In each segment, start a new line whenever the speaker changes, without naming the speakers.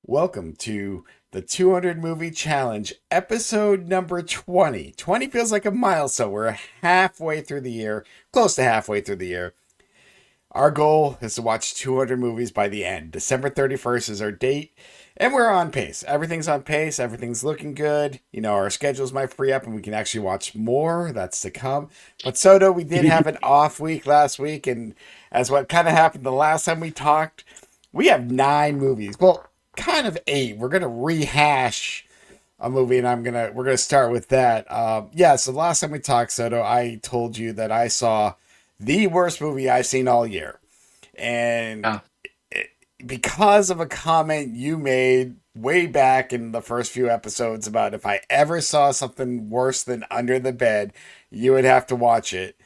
Welcome to the 200 Movie Challenge, episode number 20. 20 feels like a milestone. We're halfway through the year, close to halfway through the year. Our goal is to watch 200 movies by the end. December 31st is our date, and we're on pace. Everything's on pace, everything's looking good. Our schedules might free up and we can actually watch more. That's to come. But Soto, we did have an off week last week, and as what kind of happened the last time we talked, we have 9 movies. Well, kind of 8. We're gonna rehash a movie, and we're gonna start with that. Yeah. So the last time we talked, Soto, I told you that I saw the worst movie I've seen all year, and
Yeah.
because of a comment you made way back in the first few episodes about if I ever saw something worse than Under the Bed, you would have to watch it.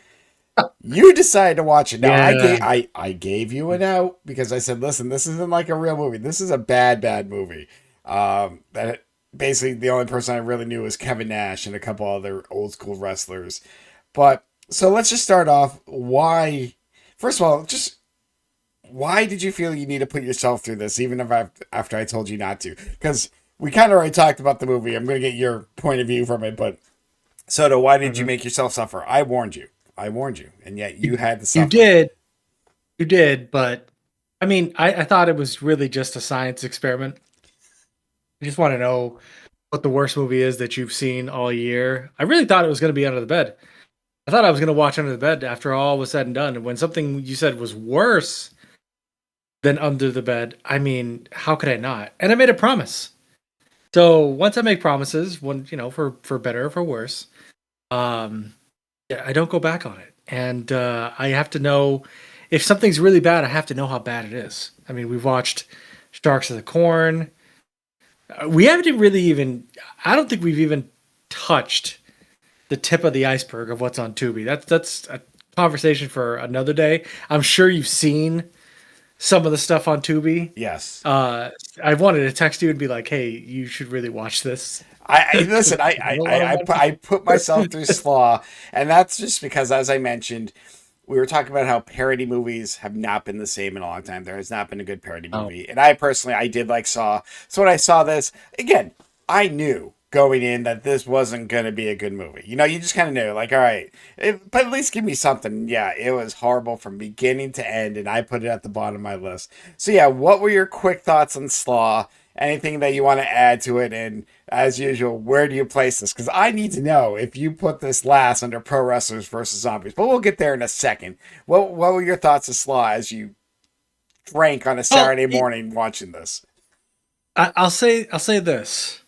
You decided to watch it. Now
Yeah.
I gave you an out because I said, listen, this isn't like a real movie. This is a bad movie. That basically the only person I really knew was Kevin Nash and a couple other old school wrestlers. But so let's just start off. Why? First of all, just why did you feel you need to put yourself through this, even if after I told you not to? Because we kind of already talked about the movie. I'm going to get your point of view from it, but Soto, why did you
Mhm.
make yourself suffer? I warned you. I warned you, and yet you had to
You
suffer.
did, you did, but I mean, I thought it was really just a science experiment. I just want to know what the worst movie is that you've seen all year. I really thought it was going to be Under the Bed. I thought I was going to watch Under the Bed after all was said and done. And when something you said was worse than Under the Bed, I mean, how could I not? And I made a promise. So once I make promises, for better or for worse, um, yeah, I don't go back on it. And I have to know if something's really bad. I have to know how bad it is. I mean, we've watched Sharks of the Corn. We haven't really even. I don't think we've even touched the tip of the iceberg of what's on Tubi. That's a conversation for another day. I'm sure you've seen some of the stuff on Tubi.
Yes.
Uh, I wanted to text you and be like, "Hey, you should really watch this."
I
'Cause
listen. I
I
I
don't
I,
want to
I
watch
put I put myself through
it.
Slaw, and that's just because, as I mentioned, we were talking about how parody movies have not been the same in a long time. There has not been a good parody
Oh,
movie, and I personally I did like Saw. So when I saw this again, I knew going in that this wasn't going to be a good movie. You just kind of knew, like, all right, but at least give me something. Yeah, it was horrible from beginning to end, and I put it at the bottom of my list. So yeah, what were your quick thoughts on Slaw? Anything that you want to add to it, and as usual, where do you place this? Because I need to know if you put this last under Pro Wrestlers versus Zombies. But we'll get there in a second. What were your thoughts of Slaw as you drank on a
well,
Saturday morning watching this?
I'll say this.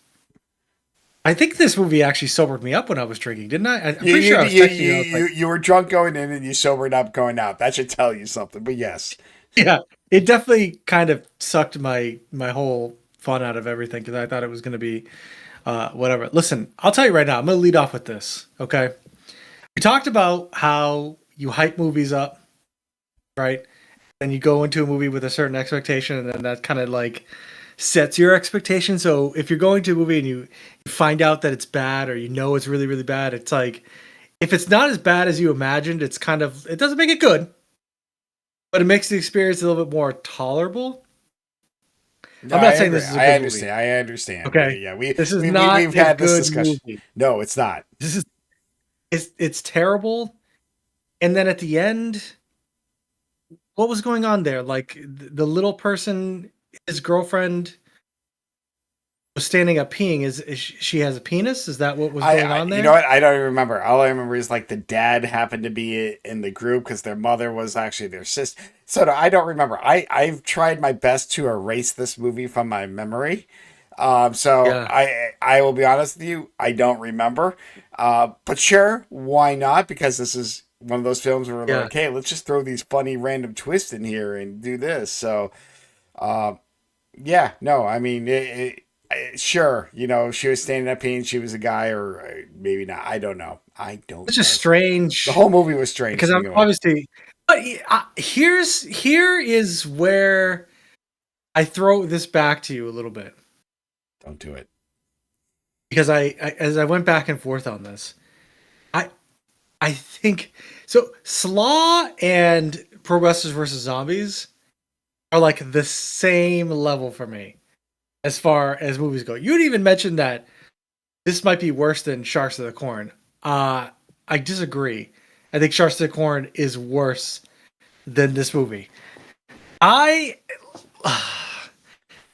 I think this movie actually sobered me up when I was drinking, didn't I? I'm
You
pretty
you
sure I was
you
texting
you
you. I was like,
you were drunk going in and you sobered up going out. That should tell you something. But yes,
yeah, it definitely kind of sucked my whole fun out of everything because I thought it was going to be whatever. Listen, I'll tell you right now. I'm going to lead off with this. Okay, we talked about how you hype movies up, right? And you go into a movie with a certain expectation, and then that kind of like sets your expectation. So if you're going to a movie and you find out that it's bad, or you know it's really really bad, it's like if it's not as bad as you imagined, it doesn't make it good, but it makes the experience a little bit more tolerable.
no,
I'm
I
not saying
agree.
this is a
I
good movie.
understand. I understand.
Okay,
Yeah,
this is
we've
not a
had this
good
discussion.
movie.
No, it's not.
This is it's terrible. And then at the end, what was going on there? Like the little person, his girlfriend was standing up peeing. Is she has a penis? Is that what was going on
You know
there?
what? I don't even remember. All I remember is like the dad happened to be in the group because their mother was actually their sister. So I don't remember. I've tried my best to erase this movie from my memory. So
Yeah,
I will be honest with you. I don't remember. But sure, why not? Because this is one of those films where we're
yeah.
like, hey, let's just throw these funny random twists in here and do this. So uh, yeah, no, I mean, sure, she was standing up and she was a guy, or maybe not. I don't know. I don't
It's just
know. The
strange
whole movie was strange
because
to
I'm
begin with.
obviously. But here is where I throw this back to you a little bit
Don't do it.
because I as I went back and forth on this, I I think so. Slaw and Pro Wrestlers versus Zombies are like the same level for me. as far as movies go. You'd even mentioned that this might be worse than Sharks of the Corn. I disagree. I think Sharks of the Corn is worse than this movie. I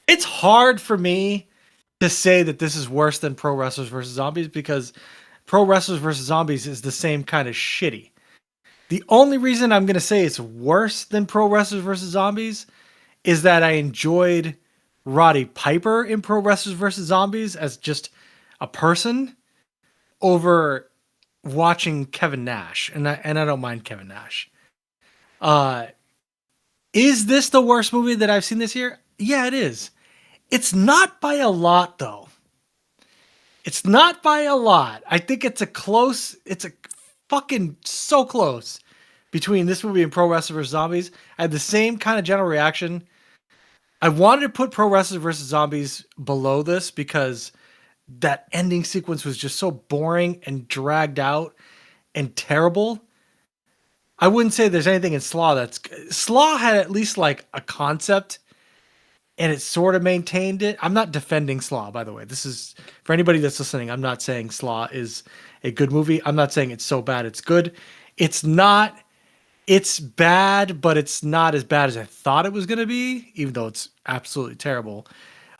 It's hard for me to say that this is worse than Pro Wrestlers versus Zombies because Pro Wrestlers versus Zombies is the same kind of shitty. The only reason I'm going to say it's worse than Pro Wrestlers versus Zombies is that I enjoyed Roddy Piper in Pro Wrestlers versus Zombies as just a person over watching Kevin Nash, and I don't mind Kevin Nash. Is this the worst movie that I've seen this year? Yeah, it is. It's not by a lot, though. It's not by a lot. I think it's a fucking so close between this movie and Pro Wrestlers vs. Zombies. I had the same kind of general reaction. I wanted to put Pro Wrestlers vs. Zombies below this because that ending sequence was just so boring and dragged out and terrible. I wouldn't say there's anything in Slaw had at least like a concept and it sort of maintained it. I'm not defending Slaw, by the way. This is for anybody that's listening. I'm not saying Slaw is a good movie. I'm not saying it's so bad it's good. It's not. It's bad, but it's not as bad as I thought it was going to be, even though it's absolutely terrible.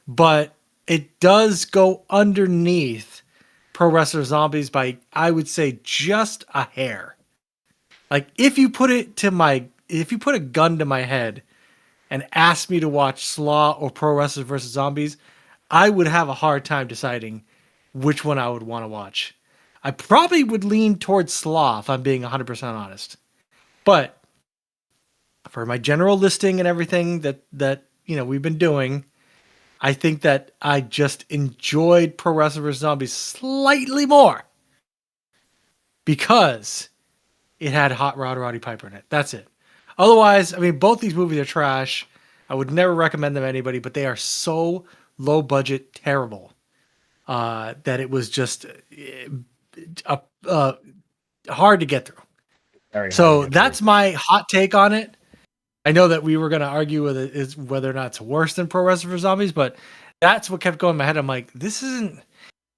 But it does go underneath Pro Wrestler Zombies by, I would say, just a hair. Like if you put a gun to my head and asked me to watch Slaw or Pro Wrestlers versus Zombies, I would have a hard time deciding which one I would want to watch. I probably would lean towards Slaw if I'm being 100% honest. But for my general listing and everything that we've been doing, I think that I just enjoyed Pro Wrestlers vs. Zombies slightly more because it had Hot Rod Roddy Piper in it. That's it. Otherwise, I mean, both these movies are trash. I would never recommend them to anybody, but they are so low budget, terrible, that it was just hard to get through. So that's my hot take on it. I know that we were going to argue whether or not it's worse than Pro Wrestling for Zombies, but that's what kept going in my head. I'm like, it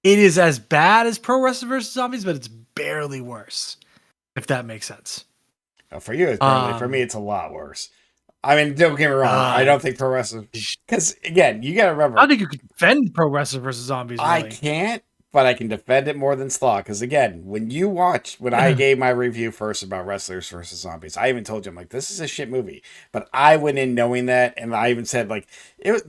is as bad as Pro Wrestling vs. Zombies, but it's barely worse, if that makes sense.
For you, it's barely. For me, it's a lot worse. I mean, don't get me wrong. I don't think Pro Wrestling, because again, you got to remember.
I don't think you can defend Pro Wrestling vs. Zombies. Really.
I can't, but I can defend it more than Slaw. Because again, when I gave my review first about Wrestlers versus Zombies, I even told you, I'm like, this is a shit movie. But I went in knowing that, and I even said like, it's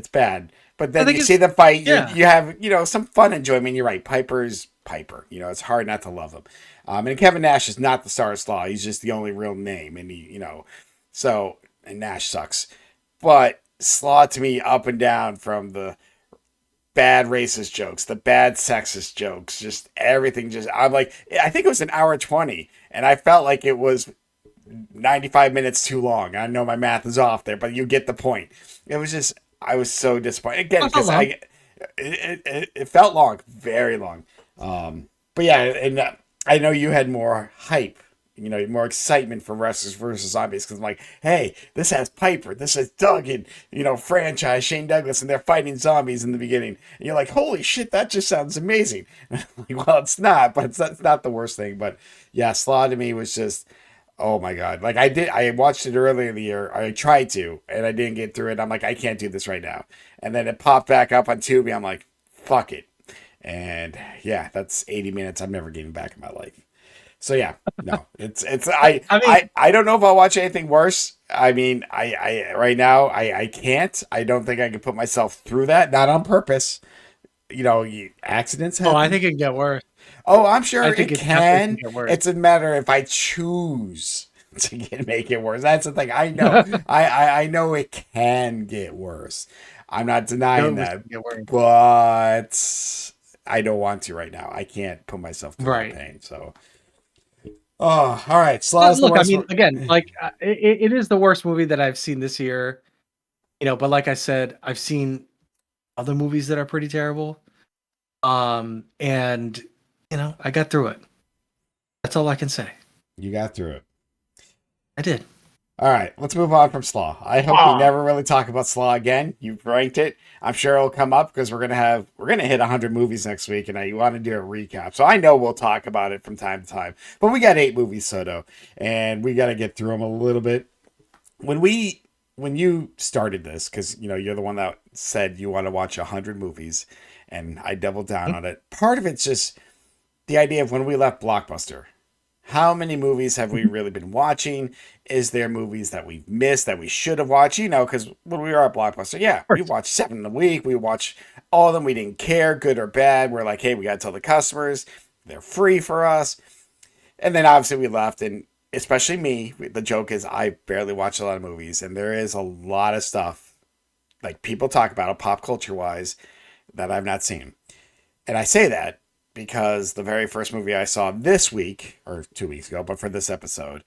bad. But then you see the fight, you have some fun enjoyment. You're right, Piper's Piper. It's hard not to love him. And Kevin Nash is not the star of Slaw. He's just the only real name, and and Nash sucks. But Slaw to me, up and down from the bad racist jokes, the bad sexist jokes, just everything. I'm like, I think it was an hour 20, and I felt like it was 95 minutes too long. I know my math is off there, but you get the point. It was just, I was so disappointed again because it felt long, very long. But yeah, and I know you had more hype, more excitement for Wrestlers versus Zombies because I'm like, hey, this has Piper, this has Duggan, franchise Shane Douglas, and they're fighting zombies in the beginning. And you're like, holy shit, that just sounds amazing. Well, it's not, but it's not the worst thing. But yeah, Slaw to me was just, oh my god. Like I watched it earlier in the year. I tried to, and I didn't get through it. I'm like, I can't do this right now. And then it popped back up on Tubi. I'm like, fuck it. And yeah, that's 80 minutes I'm never getting back in my life. So yeah, no, I don't know if I'll watch anything worse. I mean, I right now I can't. I don't think I can put myself through that. Not on purpose. Accidents happen.
Oh, I think it can get worse.
Oh, I'm sure it can.
Get worse.
It's a matter if I choose to make it worse. That's the thing. I know. I know it can get worse. I'm not denying that, but I don't want to right now. I can't put myself through that pain. So. Oh, all right.
Look, I mean, again, like it is the worst movie that I've seen this year, but like I said, I've seen other movies that are pretty terrible. And I got through it. That's all I can say.
You got through it.
I did.
All right, let's move on from Slaw. I hope we
Ah,
never really talk about Slaw again. You've ranked it. I'm sure it'll come up because we're gonna hit 100 movies next week, and I want to do a recap. So I know we'll talk about it from time to time. But we got 8 movies, Soto, and we got to get through them a little bit. When you started this, because you're the one that said you want to watch 100 movies, and I doubled down on it. Part of it's just the idea of when we left Blockbuster. How many movies have we really been watching? Is there movies that we've missed that we should have watched? Because when we were at Blockbuster, yeah, we watched 7 a week. We watched all of them. We didn't care, good or bad. We're like, hey, we got to tell the customers they're free for us. And then obviously we left, and especially me, the joke is I barely watch a lot of movies, and there is a lot of stuff like people talk about it pop culture wise that I've not seen. And I say that because the very first movie I saw this week, or 2 weeks ago, but for this episode,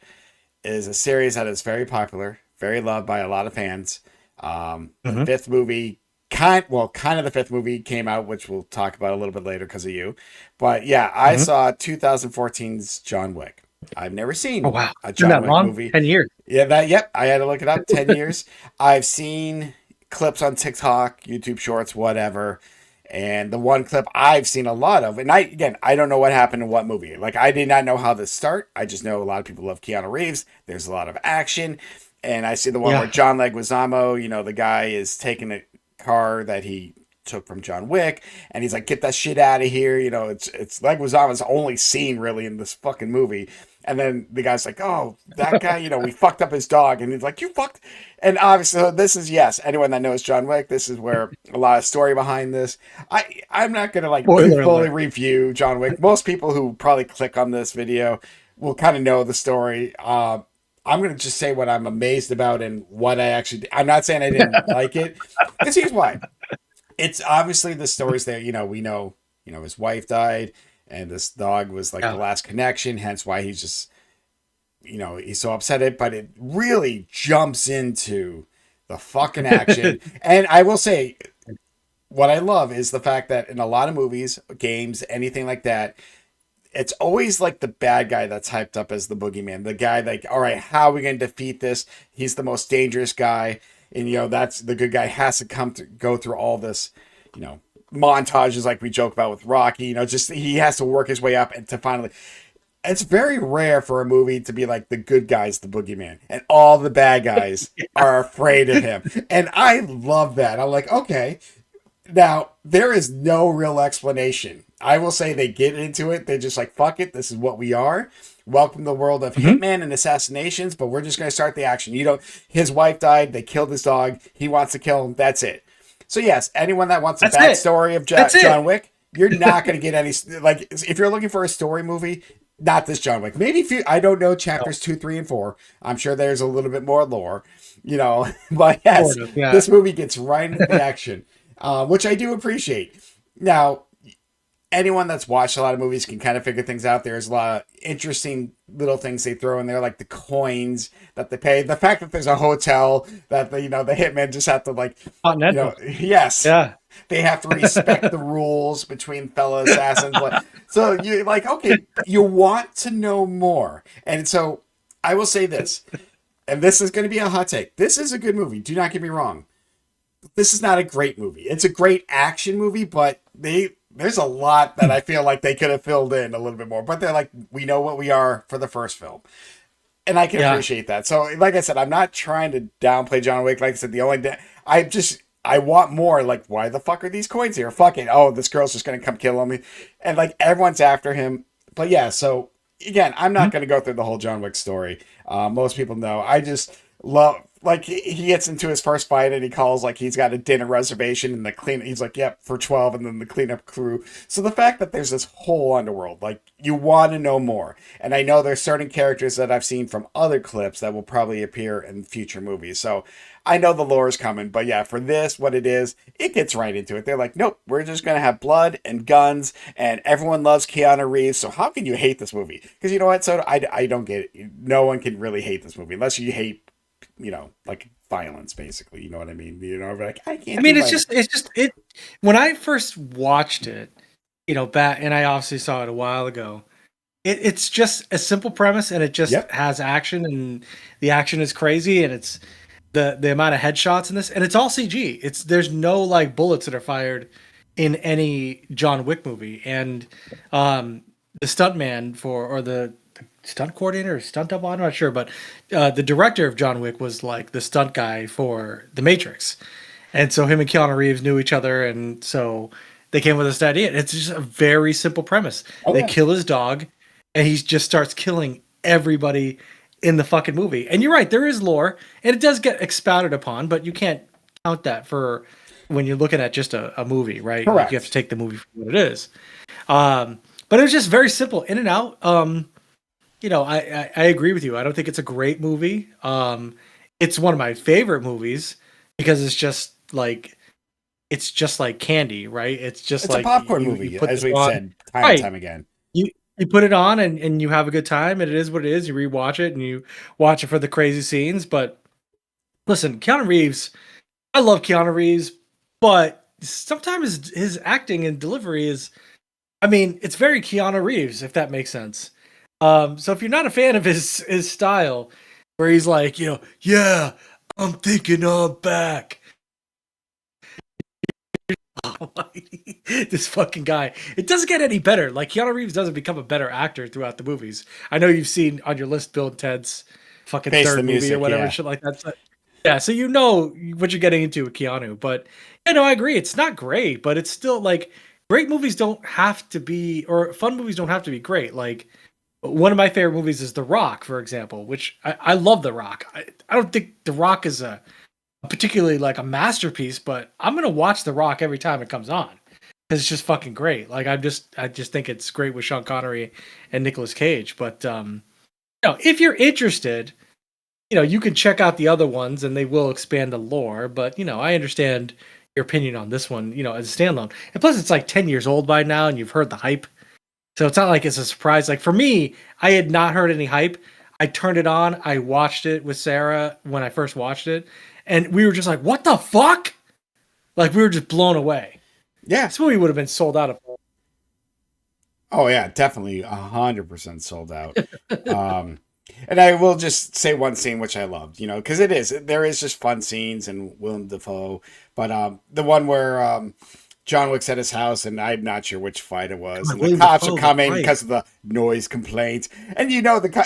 is a series that is very popular, very loved by a lot of fans. The
mhm.
fifth movie, kind of the fifth movie came out, which we'll talk about a little bit later because of you. But yeah, I
Mhm.
saw 2014's John Wick. I've never
Oh
seen
wow,
a
it's been
John
that
Wick
long?
movie.
10 years.
Yeah, yep, I had to look it up. 10 years. I've seen clips on TikTok, YouTube Shorts, whatever. And the one clip I've seen a lot of, and I don't know what happened in what movie. Like, I did not know how this start. I just know a lot of people love Keanu Reeves. There's a lot of action. And I see the one where
Yeah.
John Leguizamo, the guy is taking a car that he took from John Wick, and he's like, "Get that shit out of here!" It's Leguizamo's only scene really in this fucking movie. And then the guy's like, "Oh, that guy, we fucked up his dog," and he's like, "You fucked." And obviously, so this is yes. Anyone that knows John Wick, this is where a lot of story behind this. I'm not gonna like
Spoiler
fully
alert.
review John Wick. Most people who probably click on this video will kind of know the story. I'm gonna just say what I'm amazed about and what I actually. I'm not saying I didn't like it, because here's why. It's obviously the stories that we know. His wife died, and this dog was like the
Yeah.
last connection. Hence why he's just he's so upset at. But it really jumps into the fucking action. And I will say, what I love is the fact that in a lot of movies, games, anything like that, it's always like the bad guy that's hyped up as the boogeyman. The guy like, all right, how are we going to defeat this? He's the most dangerous guy, and that's the good guy has to come to go through all this, you know, montages like we joke about with Rocky. Just he has to work his way up and to finally. It's very rare for a movie to be like the good guy's the boogeyman and all the bad guys are afraid of him. And I love that. I'm like, okay, now, there is no real explanation. I will say they get into it. They're just like, fuck it. This is what we are. Welcome to the world of
Mhm.
hitman and assassinations, but we're just going to start the action. His wife died. They killed his dog. He wants to kill him. That's it. So, yes, anyone that wants a
That's it.
backstory of
That's it.
John Wick, you're not going to get any. Like, if you're looking for a story movie, not this John Wick. Maybe if you, I don't know,
No,
chapters 2, 3, and 4. I'm sure there's a little bit more lore. But yes,
sort of. Yeah.
this movie gets right into the action, which I do appreciate. Now, anyone that's watched a lot of movies can kind of figure things out. There's a lot of interesting little things they throw in there, like the coins that they pay. The fact that there's a hotel that the hitmen just have to like,
Continental.
yes,
Yeah.
they have to respect the rules between fellow assassins. So you're like, okay, you want to know more, and so I will say this, and this is going to be a hot take. This is a good movie. Do not get me wrong. This is not a great movie. It's a great action movie, but there's a lot that I feel like they could have filled in a little bit more. But they're like, we know what we are for the first film, and I can
Yeah.
appreciate that. So, like I said, I'm not trying to downplay John Wick. Like I said, I want more. Like, why the fuck are these coins here? Fuck it. Oh, this girl's just gonna come kill me, and like everyone's after him. But yeah, so again, I'm not
Mhm.
gonna go through the whole John Wick story. Most people know. I just love like he gets into his first fight and he calls like he's got a dinner reservation and the clean he's like yep for 12 and then the cleanup crew. So the fact that there's this whole underworld, like you want to know more. And I know there's certain characters that I've seen from other clips that will probably appear in future movies. So I know the lore is coming, but yeah, for this, what it is, it gets right into it. They're like, nope, we're just gonna have blood and guns, and everyone loves Keanu Reeves. So how can you hate this movie? Because you know what? So I don't get it. No one can really hate this movie unless you hate like violence, basically. You know what I mean? Like I
I
can't do
mean,
violence.
it's just it. When I first watched it, back, and I obviously saw it a while ago. it's just a simple premise, and it just
Yep.
has action, and the action is crazy, and it's the amount of headshots in this, and it's all CG. There's no like bullets that are fired in any John Wick movie, and um, the stuntman for or the stunt coordinator or stunt double, I'm not sure, but the director of John Wick was like the stunt guy for The Matrix, and so him and Keanu Reeves knew each other, and so they came with this idea. It's just a very simple premise.
Oh
They
yeah.
kill his dog, and he just starts killing everybody in the fucking movie. And you're right, there is lore, and it does get expounded upon, but you can't count that for when you're looking at just a movie, right? Like you have to
Correct.
take the movie for what it is. But it was just very simple, in and out. I agree with you. I don't think it's a great movie. It's one of my favorite movies because it's just like candy, right? It's just
It's a
like
popcorn
you
movie,
put
as
this
we've
on,
said time and
right?
time again.
You put it on and you have a good time, and it is what it is. You rewatch it and you watch it for the crazy scenes. But listen, Keanu Reeves, I love Keanu Reeves, but sometimes his acting and delivery is, I mean, it's very Keanu Reeves, if that makes sense. So if you're not a fan of his style, where he's like, yeah, I'm thinking I'm back. This fucking guy. It doesn't get any better. Like Keanu Reeves doesn't become a better actor throughout the movies. I know you've seen on your list Bill and Ted's fucking
Face the
third movie or
music,
whatever
yeah.
shit like that. So, yeah, so you know what you're getting into with Keanu. But I agree. It's not great, but it's still like great movies don't have to be, or fun movies don't have to be great. Like one of my favorite movies is The Rock, for example, which I love The Rock. I don't think The Rock is a particularly like a masterpiece, but I'm gonna watch The Rock every time it comes on because it's just fucking great. Like I just think it's great with Sean Connery and Nicolas Cage. But if you're interested, you can check out the other ones and they will expand the lore. But I understand your opinion on this one, as a standalone. And plus, it's like 10 years old by now, and you've heard the hype, so it's not like it's a surprise. Like for me, I had not heard any hype. I turned it on. I watched it with Sarah when I first watched it, and we were just like, "What the fuck?" Like we were just blown away.
Yeah.
This movie would have been sold out of.
Oh yeah, definitely 100% sold out. Um, and I will just say one scene which I loved, because there is just fun scenes and Willem Dafoe, but the one where John Wick's at his house and I'm not sure which fight it was,
God,
and the
William
cops are
Dafoe, that's
coming
right.
because of the noise complaints, and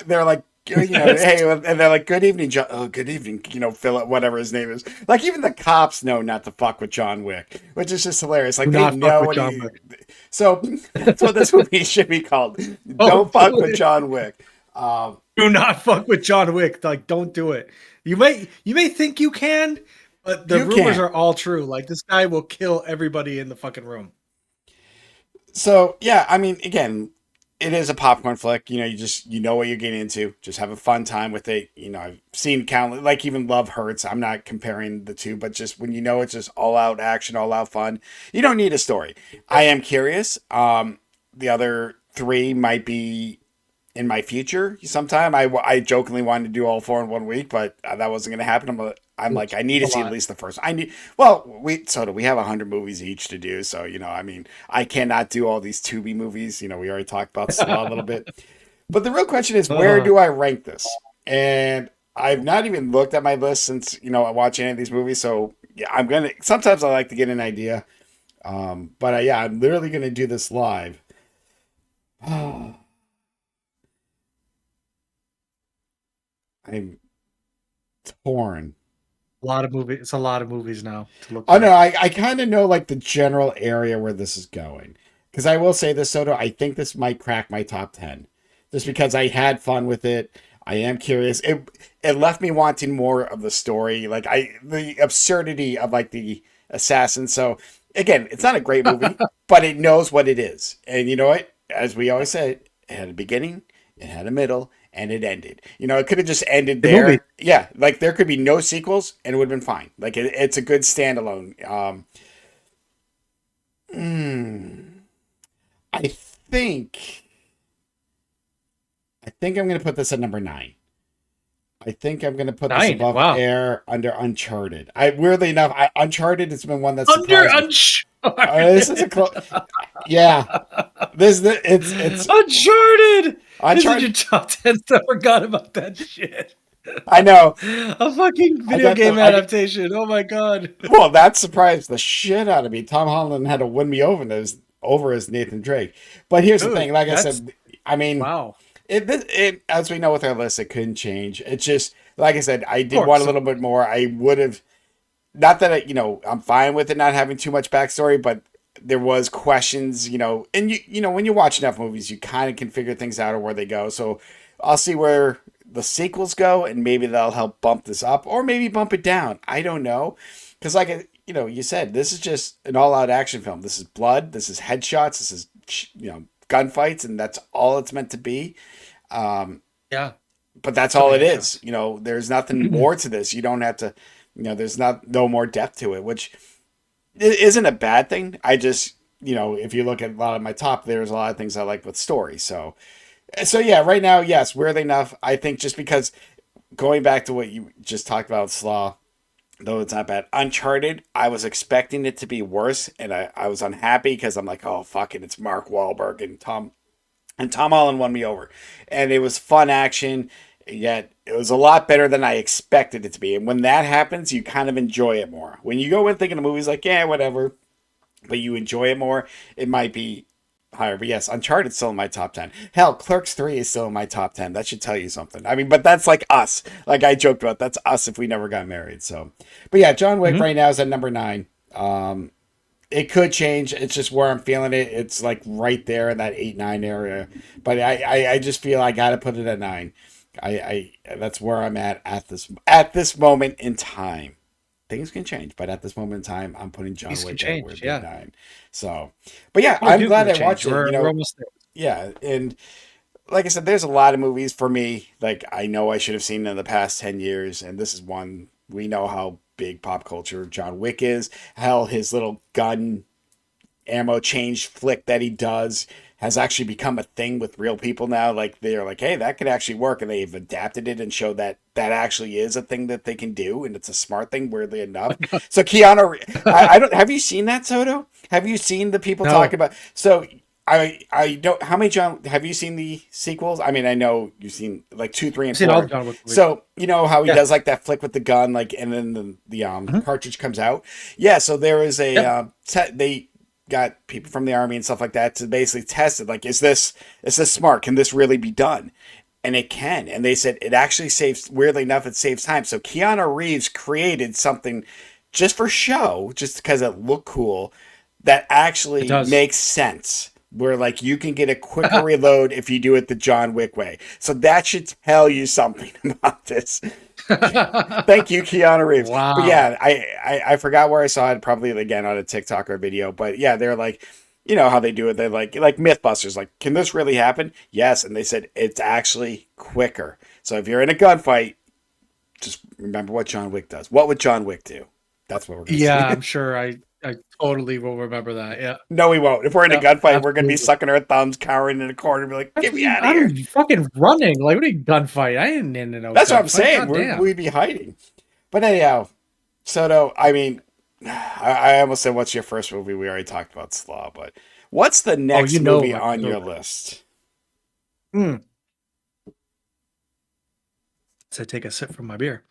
they're like.
Yes.
Hey, and they're like, "Good evening, John. Oh, good evening, Philip, whatever his name is." Like, even the cops know not to fuck with John Wick, which is just hilarious. Like,
Do
they
not fuck
know
with
what
John
he.
Wick.
So that's what this movie should be called.
Don't
Don't fuck
do
with
it.
John Wick. Um,
Do not fuck with John Wick. Like, don't do it. You may think you can, but the
you
rumors
can't.
are all true. Like this guy will kill everybody in the fucking room.
So yeah, I mean, again, it is a popcorn flick. You know what you're getting into. Just have a fun time with it. I've seen countless, like even Love Hurts. I'm not comparing the two, but just when it's just all out action, all out fun. You don't need a story. I am curious. The other three might be in my future sometime. I jokingly wanted to do all four in one week, but that wasn't going to happen. I'm like, I need
A
to see at
lot.
least the first. Well, we have 100 movies each to do, so I mean, I cannot do all these Tubi movies. We already talked about Slaw a little bit, but the real question is, where
Uh,
do I rank this? And I've not even looked at my list since I watch any of these movies. So yeah, I'm gonna. Sometimes I like to get an idea, but yeah, I'm literally gonna do this live. I'm torn.
a lot of movies. It's a lot of movies now to look
Oh no,
through.
I kind of know like the general area where this is going. Because I will say this, Soto, I think this might crack my top 10. Just because I had fun with it. I am curious. It left me wanting more of the story. Like the absurdity of like the assassin. So again, it's not a great movie, but it knows what it is. And you know what? As we always say, it had a beginning, it had a middle, and it ended. It could have just ended
The movie.
there. Yeah, like there could be no sequels and it would have been fine. Like it's a good standalone. Hmm, I think I think I'm going to put this at number 9. I think I'm going to put this
9.
above
Wow.
Air under Uncharted. Weirdly enough, Uncharted has been one that
Under
surprised me. This
Uncharted.
is a close. Yeah, this it's
Uncharted. This is your
Uncharted.
top 10 stuff. I forgot about that shit.
I know.
A fucking
I
video
got the.
game adaptation. Oh my god.
Well, that surprised the shit out of me. Tom Holland had to win me over as Nathan Drake. But here's the
Dude,
thing. Like I
that's
said, I mean,
wow.
it as we know with our list, it couldn't change. It's just like I said, I
Of
did want a
course.
little bit more. I would have not that I'm fine with it not having too much backstory, but there was questions, and when you watch enough movies, you kind of can figure things out or where they go. So I'll see where the sequels go, and maybe that'll help bump this up or maybe bump it down. I don't know, because like you said, this is just an all-out action film. This is blood. This is headshots. This is gunfights, and that's all it's meant to be. Um,
Yeah.
but that's
So
all
many
it is.
headshots.
There's nothing more to this. You don't have to. There's no more depth to it, which isn't a bad thing. I just, if you look at a lot of my top, there's a lot of things I like with story. So yeah, right now, yes, weirdly enough, I think just because going back to what you just talked about, Slaw, though it's not bad. Uncharted, I was expecting it to be worse, and I was unhappy because I'm like, oh fuck it, it's Mark Wahlberg and Tom Holland won me over, and it was fun action. Yet it was a lot better than I expected it to be. And when that happens, you kind of enjoy it more. When you go in thinking the movie's like, yeah, whatever, but you enjoy it more, it might be higher. But yes, Uncharted's still in my top 10. Hell, Clerks 3 is still in my top 10. That should tell you something. I mean, but that's like us. Like I joked about, that's us if we never got married. So, but yeah, John Wick
Mhm.
right now is at number 9. It could change. It's just where I'm feeling it. It's like right there in that 8-9 area. But I just feel I got to put it at 9. That's where I'm at this moment in time. Things can change, but at this moment in time, I'm putting John
These can
Wick at
change.
weirdly
Yeah.
9. So, but yeah,
Really
I'm
do
glad
gonna
I
change.
watched it.
We're almost there.
Yeah, and like I said, there's a lot of movies for me. Like I know I should have seen in the past 10 years, and this is one we know how big pop culture John Wick is. Hell, his little gun ammo change flick that he does has actually become a thing with real people now. Like they're like, hey, that could actually work, and they've adapted it and showed that that actually is a thing that they can do, and it's a smart thing. Weirdly enough, so I don't. Have you seen that, Soto? Have you seen the people talking
No.
about? So I don't. How many John? Have you seen the sequels? I mean, I know you've seen like 2, 3, and
I've seen all the
4.
John Wick movies.
So you know how he
Yeah.
does like that flick with the gun, like, and then the
Mhm.
cartridge comes out. Yeah. So there is a
Yep.
they got people from the army and stuff like that to basically test it. Like, is this smart? Can this really be done? And it can. And they said it actually saves. Weirdly enough, it saves time. So Keanu Reeves created something just for show, just because it looked cool, that
It
actually
does.
makes sense. Where like you can get a quicker reload if you do it the John Wick way. So that should tell you something about this. Thank you, Keanu Reeves. But
Wow.
yeah, I forgot where I saw it. Probably again on a TikTok or video. But yeah, they're like, how they do it. They're like MythBusters. Like, can this really happen? Yes, and they said it's actually quicker. So if you're in a gunfight, just remember what John Wick does. What would John Wick do? That's what we're gonna
Yeah,
see.
I'm sure I totally will remember that. Yeah.
No, we won't. If we're in a
Yeah,
gunfight, we're gonna be
absolutely.
sucking our thumbs, cowering in a corner, and be like, "Get me out of here."
I'm fucking running. Like, what are you gunfight? I didn't into no
That's what I'm
gunfight.
saying.
God damn.
We'd be hiding. But anyhow, Soto, I mean, I almost said, what's your first movie? We already talked about Slaw, but what's the
Oh,
next
you know
movie
what
on
goes
your
over.
list?
Mm. So take a sip from my beer.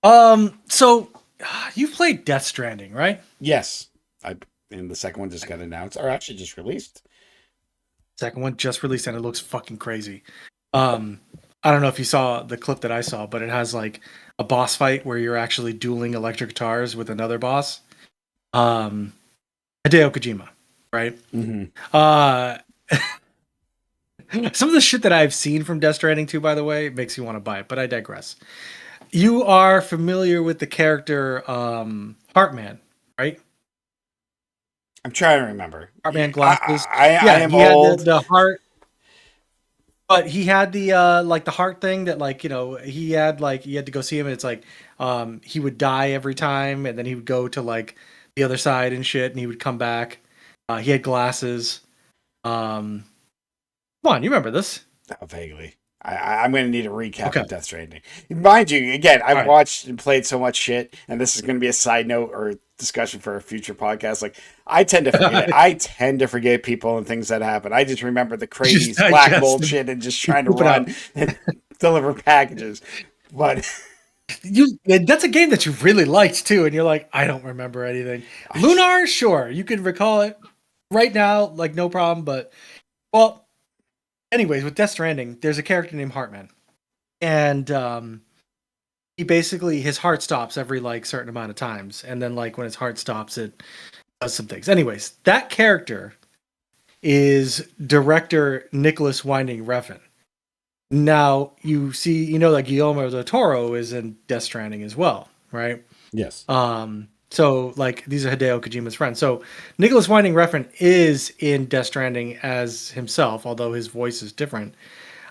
So you played Death Stranding, right?
Yes. And the second one just got announced, or actually just released.
Second one just released and it looks fucking crazy. Um, I don't know if you saw the clip that I saw, but it has like a boss fight where you're actually dueling electric guitars with another boss. Um, Hideo Kojima, right?
Mm-hmm.
Uh, some of the shit that I've seen from Death Stranding 2, by the way, makes you want to buy it, but I digress. You are familiar with the character Heartman, right?
I'm trying to remember.
Heartman
I,
glasses.
I
Yeah,
am
he had the,
old.
the heart, but he had the like the heart thing that like, he had like you had to go see him and it's like he would die every time and then he would go to like the other side and shit and he would come back. He had glasses. Um Come on, you remember this.
Oh, vaguely. I'm going to need a recap
Okay.
of Death Stranding. Mind you, again,
All
I've
right.
watched and played so much shit, and this is going to be a side note or discussion for a future podcast. Like, I tend to forget. I tend to forget people and things that happen. I just remember the
Just
crazies, black
digest
mold
and
shit, and just
you
trying to
poop it
run
out.
and deliver packages. But
That's a game that you really liked too, and you're like, I don't remember anything.
I,
Lunar, sure, you can recall it right now, like no problem. But well, anyways, with Death Stranding, there's a character named Heartman, and he basically his heart stops every like certain amount of times, and then like when his heart stops, it does some things. Anyways, that character is director Nicholas Winding Refn. Now you see, that Guillermo del Toro is in Death Stranding as well, right?
yes.
So like these are Hideo Kojima's friends. So Nicholas Winding Refn is in Death Stranding as himself, although his voice is different.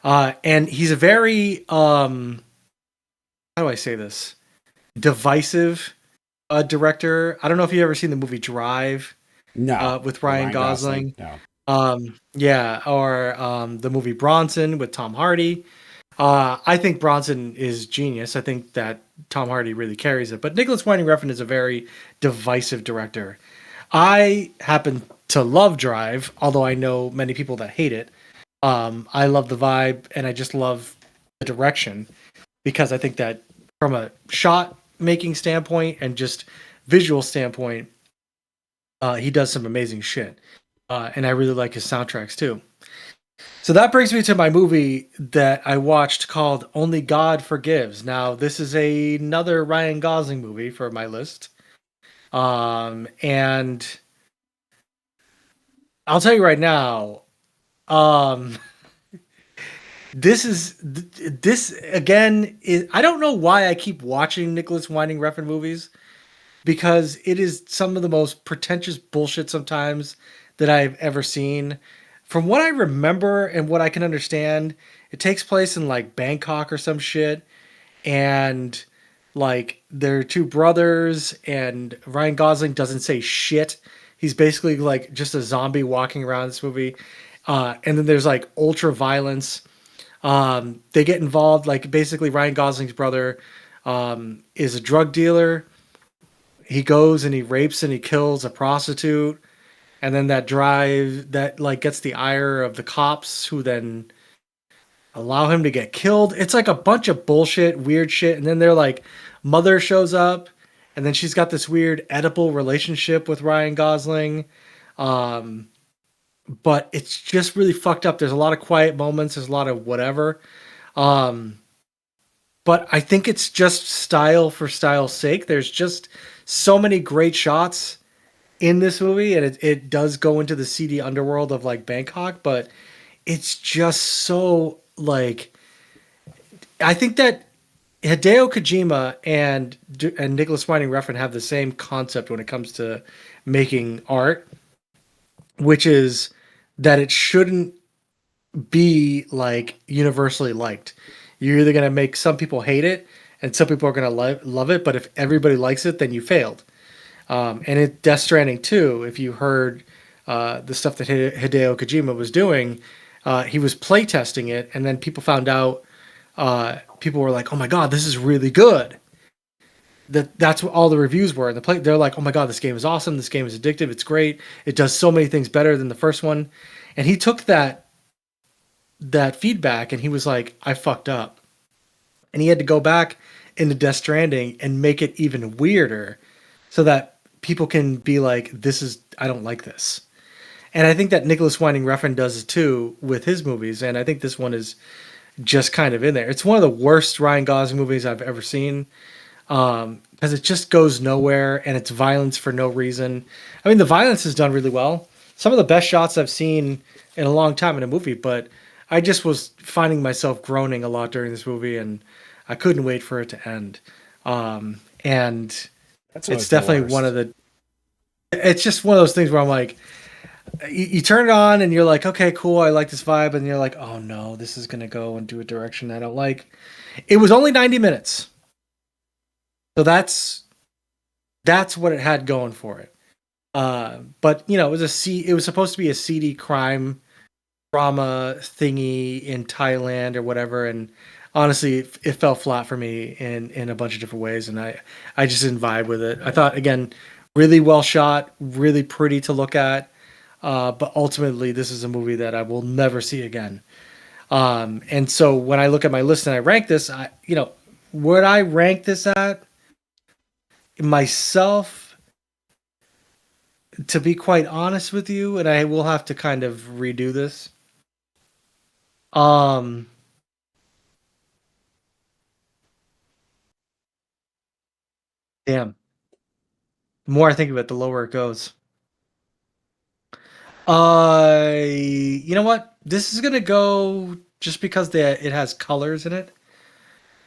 And he's a very how do I say this? Divisive director. I don't know if you've ever seen the movie Drive
No.
with
The
Ryan
Ryan Gosling.
Gosling.
No.
Yeah, or the movie Bronson with Tom Hardy. I think Bronson is genius. I think that Tom Hardy really carries it. But Nicholas Winding Refn is a very divisive director. I happen to love Drive, although I know many people that hate it. I love the vibe, and I just love the direction because I think that from a shot making standpoint and just visual standpoint, he does some amazing shit. And I really like his soundtracks too. So that brings me to my movie that I watched called Only God Forgives. Now, this is another Ryan Gosling movie for my list. And I'll tell you right now, um, this again is I don't know why I keep watching Nicholas Winding Refn movies because it is some of the most pretentious bullshit sometimes that I've ever seen. From what I remember and what I can understand, it takes place in like Bangkok or some shit. And like they're two brothers, and Ryan Gosling doesn't say shit. He's basically like just a zombie walking around this movie. And then there's like ultra violence. They get involved, like basically Ryan Gosling's brother is a drug dealer. He goes and he rapes and he kills a prostitute, and then that like gets the ire of the cops, who then allow him to get killed. It's like a bunch of bullshit, weird shit. And then they're like, mother shows up, and then she's got this weird Oedipal relationship with Ryan Gosling. Um, but it's just really fucked up. There's a lot of quiet moments. There's a lot of whatever. Um, but I think it's just style for style's sake. There's just so many great shots in this movie, and it does go into the seedy underworld of like Bangkok, but it's just so like I think that Hideo Kojima and Nicholas Winding Refn have the same concept when it comes to making art, which is that it shouldn't be like universally liked. You're either gonna make some people hate it and some people are gonna love it, but if everybody likes it, then you failed. And it Death Stranding 2, if you heard the stuff that Hideo Kojima was doing, he was playtesting it, and then people found out. People were like, "Oh my god, this is really good." That's what all the reviews were. And they're like, "Oh my god, this game is awesome. This game is addictive. It's great. It does so many things better than the first one." And he took that feedback and he was like, "I fucked up," and he had to go back into Death Stranding and make it even weirder, so that people can be like, I don't like this. And I think that Nicholas Winding Refn does it too with his movies, and I think this one is just kind of in there. It's one of the worst Ryan Gosling movies I've ever seen, because it just goes nowhere and it's violence for no reason. I mean, the violence is done really well. Some of the best shots I've seen in a long time in a movie, but I just was finding myself groaning a lot during this movie, and I couldn't wait for it to end. And
That's
it's
always the
definitely
worst.
it's just one of those things where I'm like, you turn it on and you're like, okay, cool, I like this vibe, and you're like, oh no, this is gonna go into a direction I don't like. It was only 90 minutes, so that's what it had going for it. But it was it was supposed to be a seedy crime drama thingy in Thailand or whatever, and honestly, it fell flat for me in a bunch of different ways, and I just didn't vibe with it. I thought again, really well shot, really pretty to look at. But ultimately, this is a movie that I will never see again. And so when I look at my list and I rank this, would I rank this at myself? To be quite honest with you, and I will have to kind of redo this. Um, Damn. The more I think of it, the lower it goes. You know what? This is gonna go just because it has colors in it.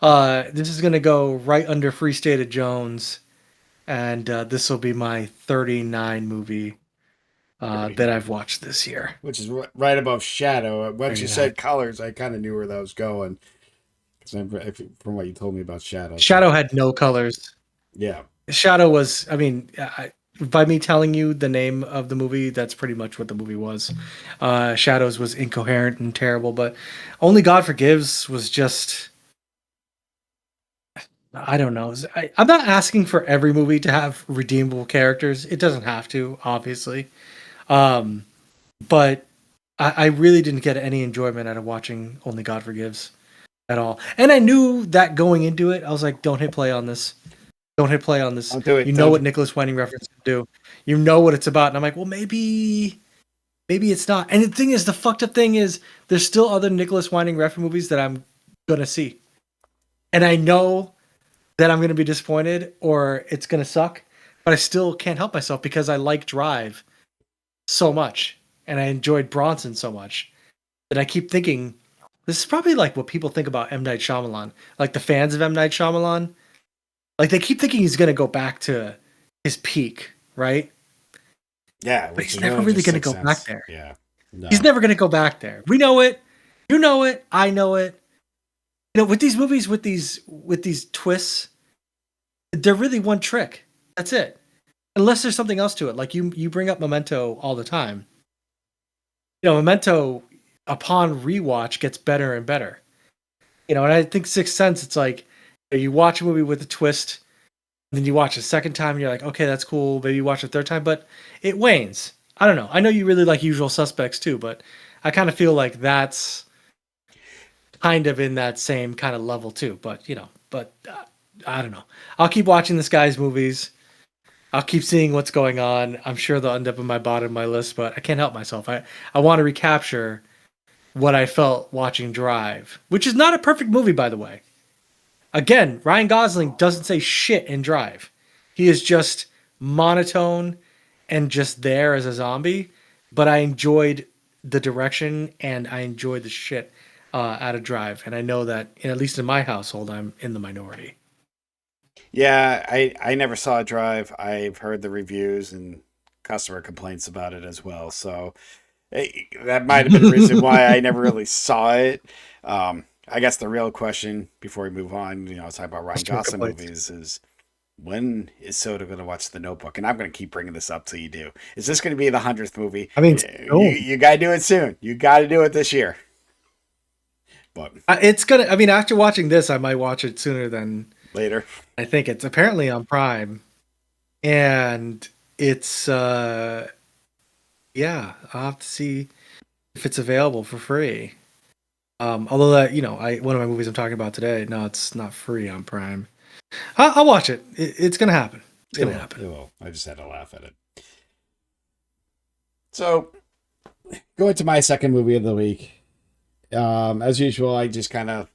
This is gonna go right under Free State of Jones, and this will be my 39 movie that
39.
I've watched this year.
Which is right above Shadow. Once you
39.
said colors, I kind of knew where that was going. Because from what you told me about Shadow. So,
Shadow had no colors.
yeah.
Shadow was, I mean, by me telling you the name of the movie, that's pretty much what the movie was. Shadows was incoherent and terrible, but Only God Forgives was just, I don't know. I'm not asking for every movie to have redeemable characters. It doesn't have to, obviously. Um, but I really didn't get any enjoyment out of watching Only God Forgives at all. And I knew that going into it, I was like, don't hit play on this. Don't hit play on this.
Don't do it.
You know
Don't.
what Nicholas Winding reference can do. You know what it's about. And I'm like, well, maybe it's not. And the thing is, the fucked up thing is, there's still other Nicholas Winding Refn movies that I'm gonna see, and I know that I'm gonna be disappointed or it's gonna suck, but I still can't help myself because I like Drive so much and I enjoyed Bronson so much that I keep thinking this is probably like what people think about M. Night Shyamalan. Like the fans of M. Night Shyamalan, like they keep thinking he's gonna go back to his peak, right?
Yeah,
But
which
he's
is
never
really
really
just
gonna
Sixth
go back
Sense.
there.
Yeah. No.
He's never gonna go back there. We know it. You know it. I know it. With these movies, with these twists, they're really one trick. That's it. Unless there's something else to it. Like you bring up Memento all the time. Memento upon rewatch gets better and better. And I think Sixth Sense, it's like you watch a movie with a twist, and then you watch a second time, and you're like, okay, that's cool. Maybe you watch a third time, but it wanes. I don't know. I know you really like Usual Suspects too, but I kind of feel like that's kind of in that same kind of level too. But I don't know. I'll keep watching this guy's movies. I'll keep seeing what's going on. I'm sure they'll end up in my bottom of my list, but I can't help myself. I want to recapture what I felt watching Drive, which is not a perfect movie, by the way. Again, Ryan Gosling doesn't say shit in Drive. He is just monotone and just there as a zombie. But I enjoyed the direction and I enjoyed the shit out of Drive. And I know that, at least in my household, I'm in the minority.
Yeah, I never saw Drive. I've heard the reviews and customer complaints about it as well. So that might have been the reason why I never really saw it. I guess the real question before we move on, talking about Ryan
Customer
Gosling
complaints.
movies is when is Soda going to watch The Notebook? And I'm going to keep bringing this up till you do. Is this going to be the 100th movie?
I mean,
You got to do it soon. You got to do it this year. But
it's gonna. I mean, after watching this, I might watch it sooner than
later.
I think. It's apparently on Prime, and it's yeah. I'll have to see if it's available for free. Although that I one of my movies I'm talking about today, no, it's not free on Prime. I'll watch it. It's gonna happen. It's
It
gonna
will.
happen.
It will. I just had to laugh at it. So, going to my second movie of the week. As usual, I just kind of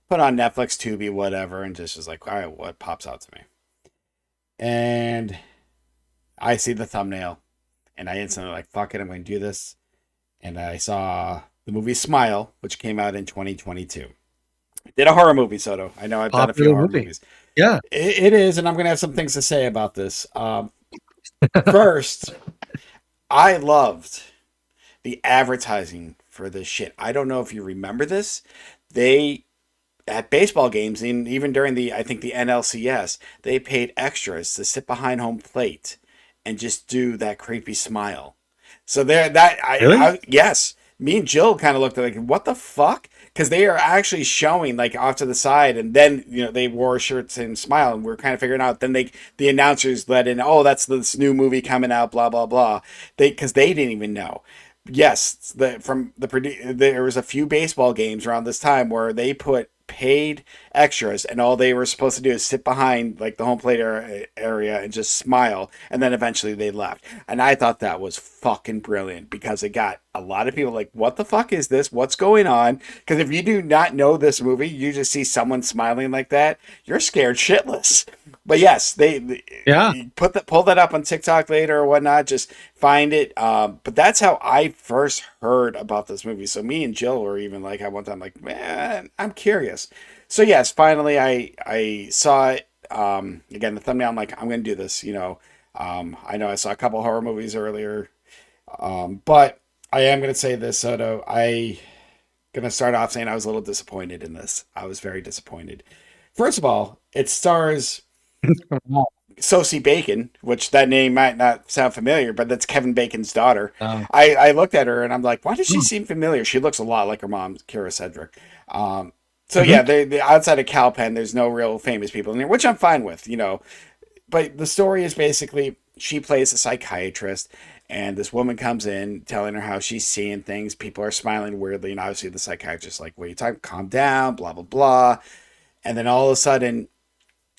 put on Netflix, Tubi, whatever, and just was like, all right, what pops out to me? And I see the thumbnail, and I instantly like, fuck it, I'm going to do this. And I saw the movie Smile, which came out in 2022. Did a horror movie, Soto. I know I've done a few
Popular
horror
movie.
movies.
Yeah.
It is, and I'm going to have some things to say about this. First, I loved the advertising for this shit. I don't know if you remember this. They at baseball games, and even during I think the NLCS, they paid extras to sit behind home plate and just do that creepy smile. So there,
Really?
yes, me and Jill kind of looked at like, what the fuck? Because they are actually showing like off to the side, and then they wore shirts and smile, and we're kind of figuring out. Then the announcers let in, oh, that's this new movie coming out, blah blah blah. Because they didn't even know. Yes, there was a few baseball games around this time where they put paid extras, and all they were supposed to do is sit behind like the home plate area and just smile, and then eventually they left. And I thought that was fucking brilliant because it got a lot of people like, what the fuck is this, what's going on? Because if you do not know this movie, you just see someone smiling like that, you're scared shitless. But yes, they
Yeah.
pull that up on TikTok later or whatnot. Just find it. But that's how I first heard about this movie. So me and Jill were even like at one time like, man, I'm curious. So yes, finally I saw it. Again, the thumbnail. I'm like, I'm gonna do this. I know I saw a couple horror movies earlier, but I am gonna say this, Soto. I gonna start off saying I was a little disappointed in this. I was very disappointed. First of all, it stars Sosie Bacon, which that name might not sound familiar, but that's Kevin Bacon's daughter.
Oh.
I looked at her and I'm like, why does she seem familiar? She looks a lot like her mom, Kira Cedric. So yeah,
Mhm.
they outside of Calpen, there's no real famous people in there, which I'm fine with. But the story is basically she plays a psychiatrist, and this woman comes in telling her how she's seeing things. People are smiling weirdly, and obviously the psychiatrist is like, "What are you talking? Calm down." Blah blah blah. And then all of a sudden,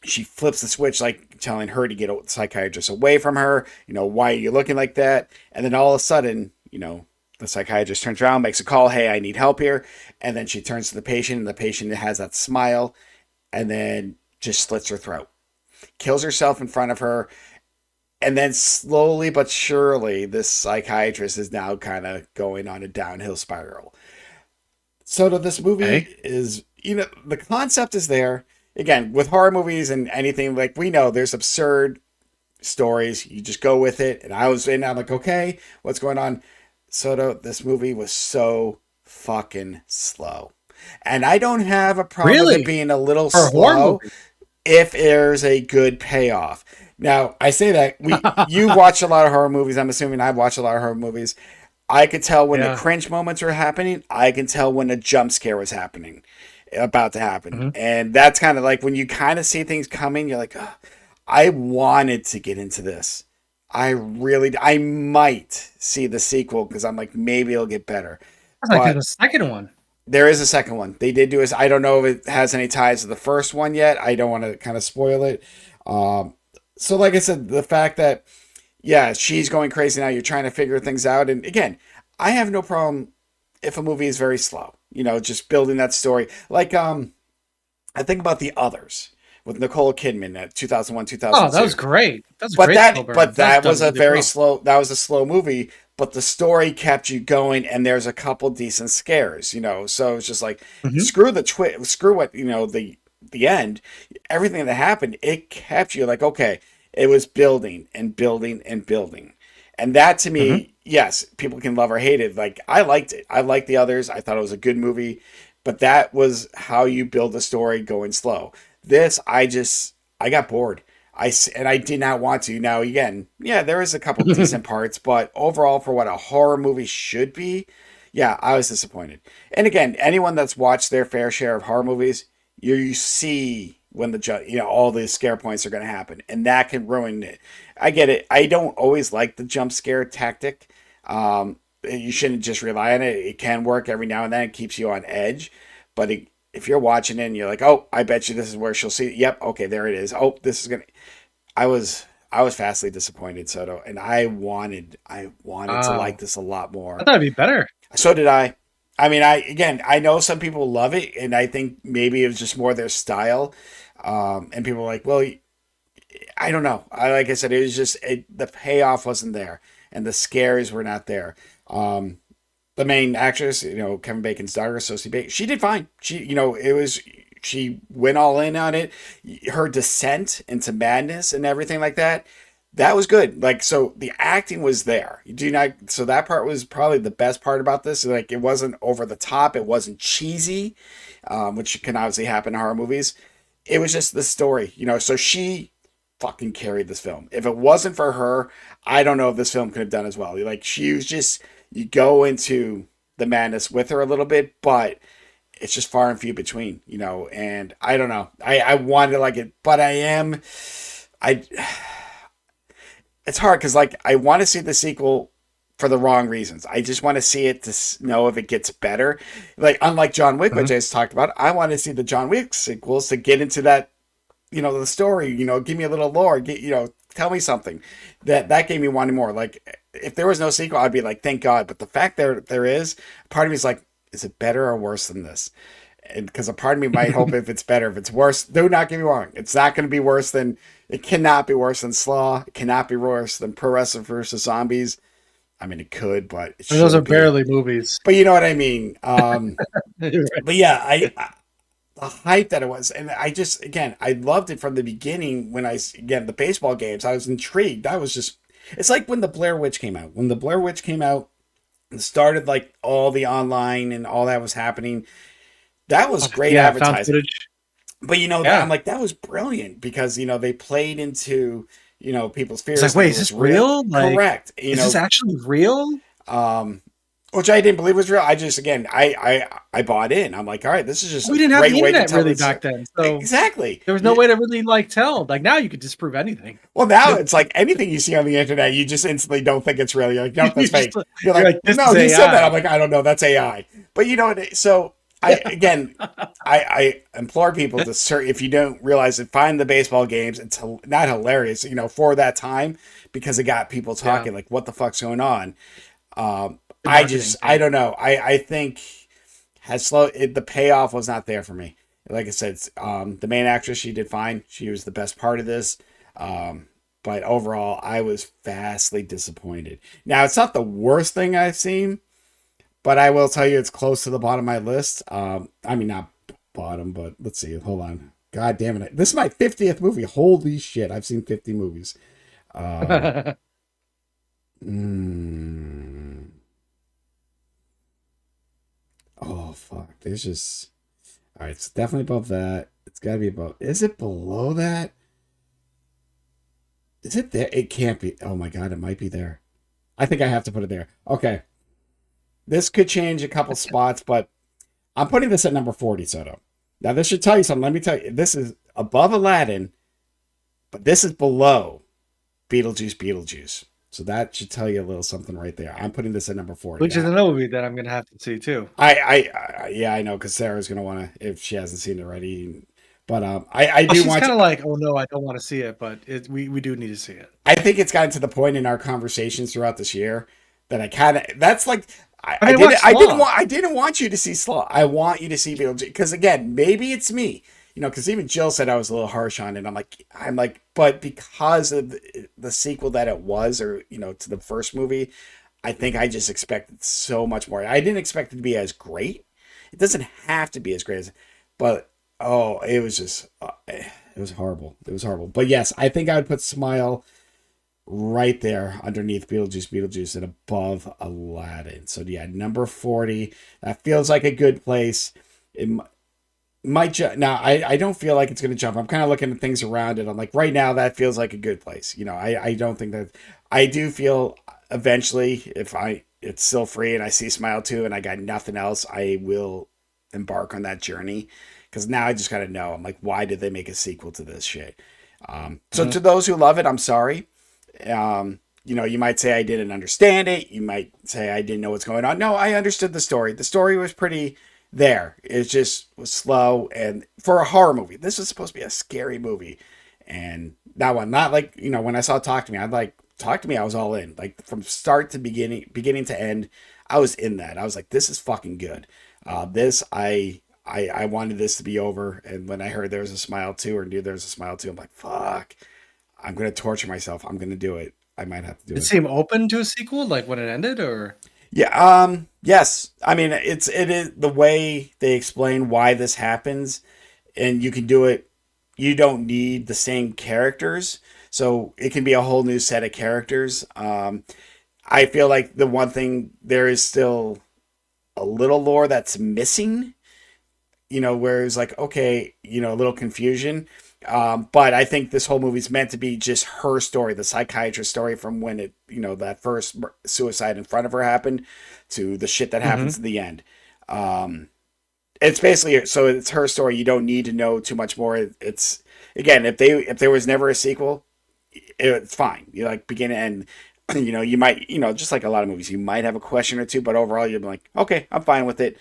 she flips the switch, like telling her to get the psychiatrist away from her. Why are you looking like that? And then all of a sudden, the psychiatrist turns around, makes a call. Hey, I need help here. And then she turns to the patient, and the patient has that smile, and then just slits her throat, kills herself in front of her. And then slowly but surely, this psychiatrist is now kind of going on a downhill spiral. So this movie
Okay.
is, the concept is there. Again, with horror movies and anything, like we know there's absurd stories. You just go with it. And I'm like, okay, what's going on? Soto, this movie was so fucking slow. And I don't have a problem with it
Really?
being a little
For a horror
slow
movie?
if there's a good payoff. Now, I say that you watch a lot of horror movies. I'm assuming I've watched a lot of horror movies. I could tell when the
Yeah.
cringe moments were happening. I can tell when a jump scare was about to happen.
Mhm.
And that's kind of like when you kind of see things coming, you're like, oh, I wanted to get into this. I might see the sequel because I'm like, maybe it'll get better.
That's like
But
the second one.
there is a second one. They did do this. I don't know if it has any ties to the first one yet. I don't want to kind of spoil it. Um, so, like I said, the fact that, yeah, she's going crazy now, you're trying to figure things out. And again, I have no problem if a movie is very slow, just building that story. Like, I think about The Others with Nicole Kidman at 2001,
Oh, that was
2002.
great. That was a
But
great slow burn. That was
that
done
was a
really
very
well.
slow. That was a slow movie, but the story kept you going, and there's a couple decent scares. So it's just like
Mhm.
screw the screw what the end, everything that happened. It kept you like okay, it was building and building and building, and that to
Mhm.
me, yes, people can love or hate it. Like I liked it. I liked The Others. I thought it was a good movie, but that was how you build a story going slow. This I got bored. And I did not want to. Now again, yeah, there is a couple decent parts, but overall, for what a horror movie should be, yeah, I was disappointed. And again, anyone that's watched their fair share of horror movies, you see when all the scare points are going to happen, and that can ruin it. I get it. I don't always like the jump scare tactic. You shouldn't just rely on it. It can work every now and then. It keeps you on edge, but if you're watching it and you're like, oh, I bet you this is where she'll see it. Yep, okay, there it is. Oh, this is gonna. I was I was vastly disappointed, Soto, and I wanted to like
Wow.
this a lot
I
more.
thought it'd be better.
So did I. I mean, I know some people love it, and I think maybe it was just more their style. And people were like, well, I don't know. Like I said, it was just the payoff wasn't there, and the scares were not there. Um, the main actress, Kevin Bacon's daughter, Sosie Bacon, she did fine. She went all in on it. Her descent into madness and everything like that, that was good. Like, so the acting was there. You do not, so that part was probably the best part about this. Like, it wasn't over the top, it wasn't cheesy, which can obviously happen in horror movies. It was just the story, so she fucking carried this film. If it wasn't for her, I don't know if this film could have done as well. Like, she was just, you go into the madness with her a little bit, but it's just far and few between, and I don't know. I wanted to like it, but I it's hard because like I want to see the sequel for the wrong reasons. I just want to see it to know if it gets better. Like unlike John Wick, which
Mhm.
I just talked about, I want to see the John Wick sequels to get into that, the story. Give me a little lore. Tell me something. That gave me wanting more. Like if there was no sequel, I'd be like, thank God. But the fact there is, part of me is like, is it better or worse than this? And because a part of me might hope if it's better, if it's worse, do not get me wrong. It's not going to be worse than, it cannot be worse than Slaw. It cannot be worse than Pro Wrestler versus Zombies. I mean, it could, but it
And those are
shouldn't be.
barely movies.
But you know what I mean.
You're right.
But yeah, the hype that it was, and I just again, I loved it from the beginning. When again the baseball games, I was intrigued. I was just, it's like when the Blair Witch came out. When the Blair Witch came out and started like all the online and all that was happening, that was great
Yeah, found
advertising.
footage.
But that I'm
Yeah.
like, that was brilliant because they played into people's
It's like,
fears,
wait,
like it
is
was
this
real.
real? Like,
Correct.
is this actually real?
Um, which I didn't believe was real. I just again I bought in. I'm like, all right, this is just
We
a
didn't have
great
the
way to
internet
tell
really
this.
back then, so
Exactly.
there was no way to really like tell. Like now, you could disprove anything.
Well, now it's like anything you see on the internet, you just instantly don't think it's real. You're like, nope, that's
You just
fake. You're
you're
like,
like,
well,
this
no,
is
he said that. I'm
AI.
like, I don't know, that's AI. But you know what? So I implore people to search, if you don't realize it, find the baseball games. It's not hilarious, for that time because it got people
Yeah,
talking like, what the fuck's going on?
good marketing.
I
Yeah.
don't know. I think the payoff was not there for me. Like I said, the main actress, she did fine. She was the best part of this. Um, but overall, I was vastly disappointed. Now, it's not the worst thing I've seen, but I will tell you it's close to the bottom of my list. I mean, not bottom, but let's see. Hold on. God damn it. This is my 50th movie. Holy shit. I've seen 50 movies. Um, mm, oh, fuck. There's just. All right. It's definitely above that. It's got to be above. Is it below that? Is it there? It can't be. Oh, my God. It might be there. I think I have to put it there. Okay. This could change a couple spots, but I'm putting this at number 40, Soto. Now, this should tell you something. Let me tell you. This is above Aladdin, but this is below Beetlejuice. So that should tell you a little something right there. I'm putting this at number 40.
Which is another movie that I'm gonna have to see too.
Yeah, I know, because Sarah's going to want to, if she hasn't seen it already. But I
Oh,
do
she's
want
kind
to.
of like, oh no, I don't want to see it, but we do need to see it.
I think it's gotten to the point in our conversations throughout this year that I kind of, that's like,
I mean, watch Slaw.
I didn't want you to see Slaw. I want you to see Beetlejuice because again, maybe it's me, because even Jill said I was a little harsh on it. I'm like, but because of the sequel that it was, or to the first movie, I think I just expected so much more. I didn't expect it to be as great. It doesn't have to be as great as, but oh, it was just, it was horrible. It was horrible. But yes, I think I would put Smile right there underneath Beetlejuice and above Aladdin. So yeah, number 40. That feels like a good place. It might now I don't feel like it's going to jump. I'm kind of looking at things around it. I'm like, right now that feels like a good place. I don't think that, I do feel eventually if it's still free and I see Smile 2 and I got nothing else, I will embark on that journey because now I just got to know. I'm like, why did they make a sequel to this shit? So
Mhm.
to those who love it, I'm sorry. You might say I didn't understand it. You might say I didn't know what's going on. No, I understood the story. The story was pretty there. It just was slow. And for a horror movie, this was supposed to be a scary movie. And that one, not like, when I saw Talk to Me, I'd like, Talk to Me, I was all in. Like from start to beginning to end, I was in that. I was like, this is fucking good. I wanted this to be over. And when I heard there was a Smile 2 or knew there was a Smile 2, I'm like, fuck. I'm gonna torture myself. I'm gonna do it. I might have to do
It
it.
seemed open to a sequel, like when it ended, or
Yeah. Yes. I mean, it is the way they explain why this happens, and you can do it. You don't need the same characters, so it can be a whole new set of characters. I feel like the one thing there is still a little lore that's missing. Where it's like, okay, a little confusion. But I think this whole movie's meant to be just her story, the psychiatrist story from when it, that first suicide in front of her happened to the shit that happens
Mm-hmm.
at the end. Um, it's basically, so it's her story. You don't need to know too much more. It's, again, if there was never a sequel, it's fine. You like begin and end. You might, just like a lot of movies, you might have a question or two, but overall you'll be like, okay, I'm fine with it.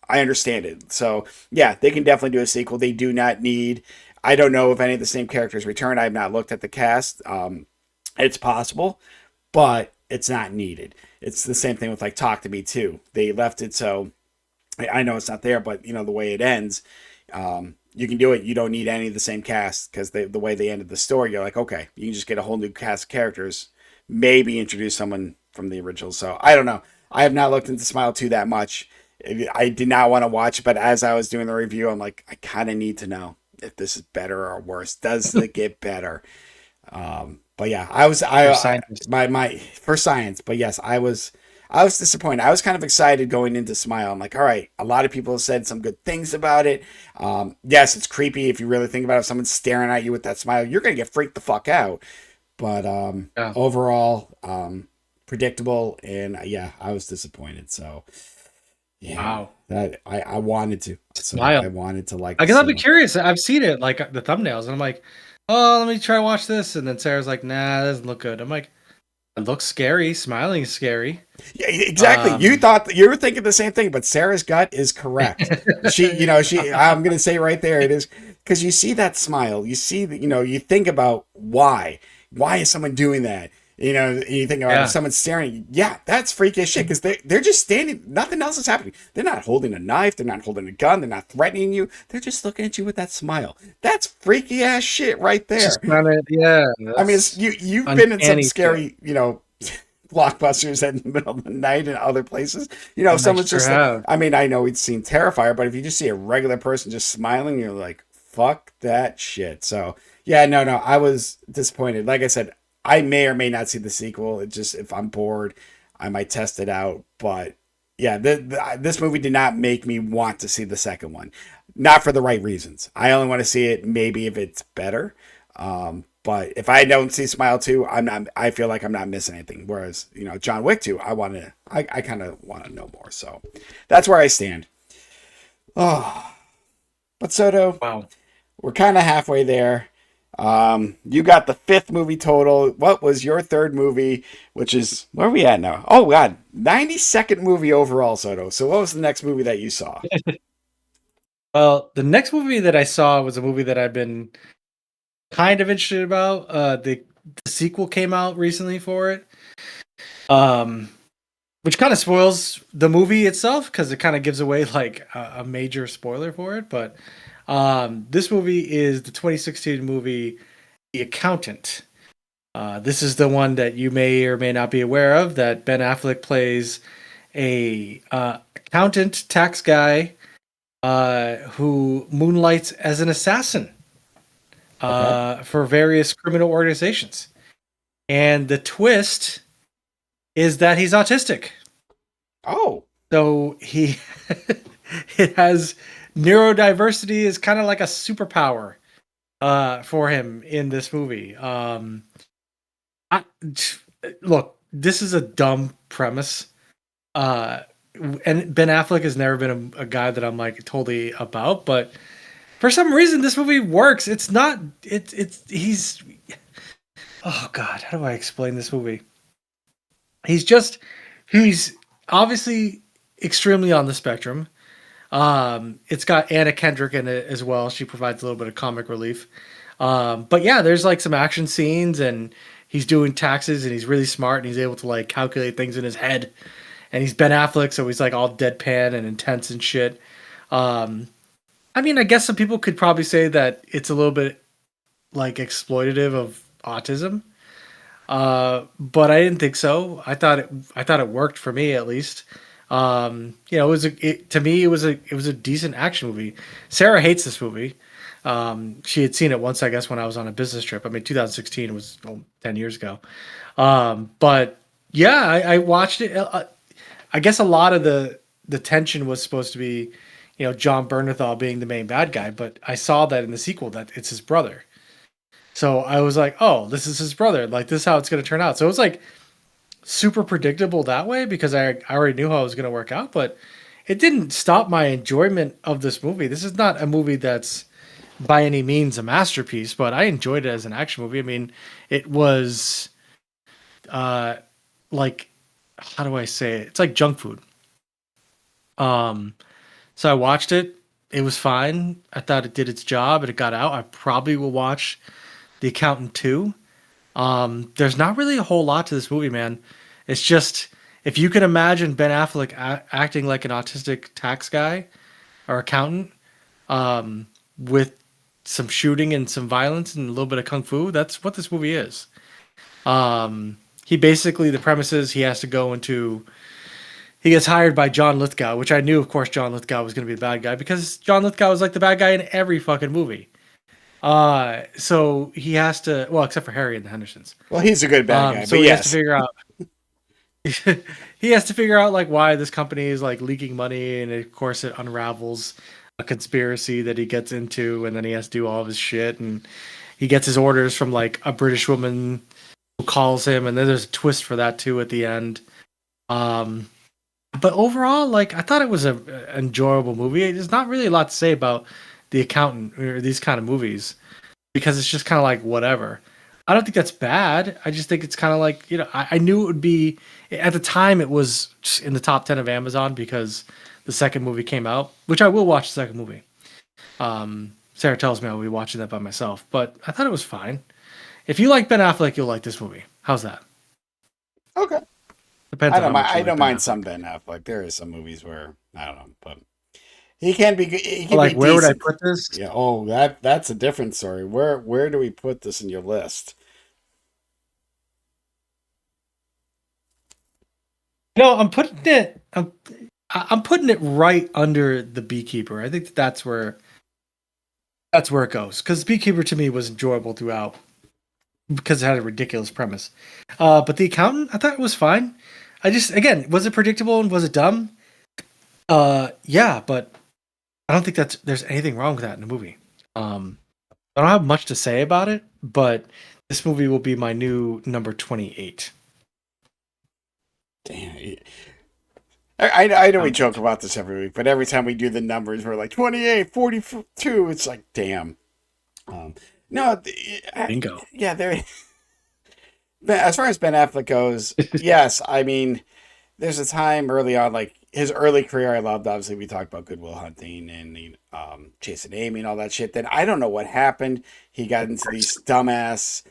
I understand it. So yeah, they can definitely do a sequel. They do not need. I don't know if any of the same characters return. I have not looked at the cast. It's possible, but it's not needed. It's the same thing with like Talk to Me too. They left it so I know it's not there, but the way it ends, you can do it. You don't need any of the same cast because the way they ended the story, you're like, okay, you can just get a whole new cast of characters, maybe introduce someone from the original. So I don't know. I have not looked into Smile 2 that much. I did not want to watch it, but as I was doing the review, I'm like, I kind of need to know if this is better or worse. Does it get better? But yeah,
You're a scientist.
my for science, but yes, I was disappointed. I was kind of excited going into Smile. I'm like, all right, a lot of people have said some good things about it. Yes, it's creepy if you really think about it. If someone's staring at you with that smile, you're gonna get freaked the fuck out. But
Yeah.
overall, predictable, and yeah, I was disappointed. So yeah,
Wow.
that I wanted to. So I
Smile.
wanted to like
I
this
guess I'll
so
be
much.
curious. I've seen it, like the thumbnails, and I'm like, oh, let me try to watch this. And then Sarah's like, nah, that doesn't look good. I'm like, it looks scary. Smiling is scary.
Yeah, exactly. You
Um,
thought you were thinking the same thing, but Sarah's gut is correct. I'm going to say right there it is because you see that smile. You see that, you think about why. Why is someone doing that? You think about if
yeah,
someone's staring at you, yeah, that's freaky as shit because they're just standing. Nothing else is happening. They're not holding a knife. They're not holding a gun. They're not threatening you. They're just looking at you with that smile. That's freaky ass shit right
it's just
there.
kind of yeah.
I mean,
That's
you've been in some
uncanny shit.
scary, blockbusters in the middle of the night and other places.
I
Someone's
sure
just.
have.
I mean, I know we've seen Terrifier, but if you just see a regular person just smiling, you're like, fuck that shit. So yeah, no, I was disappointed. Like I said, I may or may not see the sequel. It just if I'm bored, I might test it out. But yeah, this movie did not make me want to see the second one. Not for the right reasons. I only want to see it maybe if it's better. But if I don't see Smile 2, I'm not. I feel like I'm not missing anything. Whereas John Wick 2, I kind of want to know more. So that's where I stand. Oh, but Soto,
Wow.
we're kind of halfway there. You got the fifth movie total. What was your third movie? Which is where are we at now? Oh God, 92nd movie overall, Soto. So what was the next movie that you saw?
Well, the next movie that I saw was a movie that I've been kind of interested about. The sequel came out recently for it. Um, which kind of spoils the movie itself because it kind of gives away like a major spoiler for it. But this movie is the 2016 movie The Accountant. This is the one that you may or may not be aware of that Ben Affleck plays a accountant tax guy who moonlights as an assassin
Okay.
for various criminal organizations. And the twist is that he's autistic.
Oh,
So he it has neurodiversity is kind of like a superpower for him in this movie. I, look, this is a dumb premise. Uh, and Ben Affleck has never been a guy that I'm like totally about, but for some reason this movie works. It's not he's oh god, how do I explain this movie? He's just he's obviously extremely on the spectrum. It's got Anna Kendrick in it as well. She provides a little bit of comic relief. But yeah, there's like some action scenes and he's doing taxes and he's really smart and he's able to like calculate things in his head. And he's Ben Affleck, so he's like all deadpan and intense and shit. Um, I mean, I guess some people could probably say that it's a little bit like exploitative of autism. But I didn't think so. I thought it worked for me at least. It was to me it was a decent action movie. Sarah hates this movie. She had seen it once, I guess, when I was on a business trip. I mean, 2016 was 10 years ago. But yeah, I watched it. I guess a lot of the tension was supposed to be, John Bernthal being the main bad guy, but I saw that in the sequel that it's his brother. So I was like, oh, this is his brother. Like, this is how it's going to turn out. So it was like super predictable that way because I already knew how it was going to work out, but it didn't stop my enjoyment of this movie. This is not a movie that's by any means a masterpiece, but I enjoyed it as an action movie. I mean, it was uh like, how do I say it? It's like junk food. Um so I watched it. It was fine. I thought it did its job and it got out. I probably will watch The Accountant too. There's not really a whole lot to this movie, man. It's just if you can imagine Ben Affleck acting like an autistic tax guy or accountant, with some shooting and some violence and a little bit of kung fu, that's what this movie is. He basically the premise is he gets hired by John Lithgow, which I knew, of course, John Lithgow was going to be the bad guy because John Lithgow is like the bad guy in every fucking movie. So he has to, well, except for Harry and the Hendersons.
Well, he's a good bad guy,
So
but
he has to
yes.
figure out. He has to figure out like why this company is like leaking money, and of course it unravels a conspiracy that he gets into, and then he has to do all of his shit, and he gets his orders from like a British woman who calls him, and then there's a twist for that too at the end. Um, but overall, like I thought it was a enjoyable movie. There's not really a lot to say about The Accountant or these kind of movies because it's just kind of like whatever. I don't think that's bad. I just think it's kind of like I knew it would be at the time. It was just in the top 10 of Amazon because the second movie came out, which I will watch the second movie. Sarah tells me I'll be watching that by myself, but I thought it was fine. If you like Ben Affleck, you'll like this movie. How's that?
Okay.
Depends on how much you
I
like
don't
Ben
mind
Affleck.
some Ben Affleck. There is some movies where I don't know, but he can be he
But
can be
like, where would I
decent.
put this?
Yeah. Oh, that's a different story. Where do we put this in your list?
No, I'm putting it right under the Beekeeper. I think that's where it goes because Beekeeper to me was enjoyable throughout because it had a ridiculous premise. But The Accountant, I thought it was fine. I just again, was it predictable and was it dumb? Yeah, but I don't think there's anything wrong with that in the movie. Um, I don't have much to say about it, but this movie will be my new number 28.
Damn. I know we
Um,
joke about this every week, but every time we do the numbers, we're like 28, 42. It's like, damn. Um, no,
Bingo.
yeah, there. As far as Ben Affleck goes, yes. I mean, there's a time early on, like his early career, I loved. Obviously, we talked about Good Will Hunting and Chasing Amy and all that shit. Then I don't know what happened. He got into these dumbass,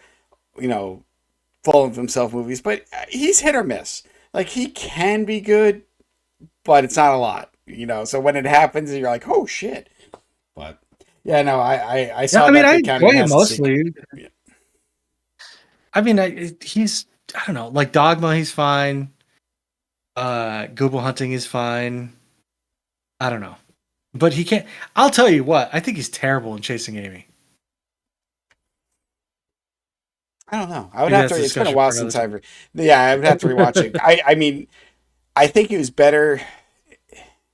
you know, full of himself movies, but he's hit or miss. Like he can be good, but it's not a lot, you know. So when it happens, you're like, oh shit. But yeah, no, I
Yeah,
saw
I mean,
that
I
the accountant
enjoy him
has a sequel.
mostly.
Yeah.
I mean, he's I don't know, like Dogma, he's fine. Good Will Hunting is fine. I don't know, but he can't. I'll tell you what, I think he's terrible in Chasing Amy.
I don't know. I would
Maybe
have
that's
to.
a
It's been a
discussion
while
for another
since I've.
time.
Yeah, I would have to rewatch it. I mean, I think he was better.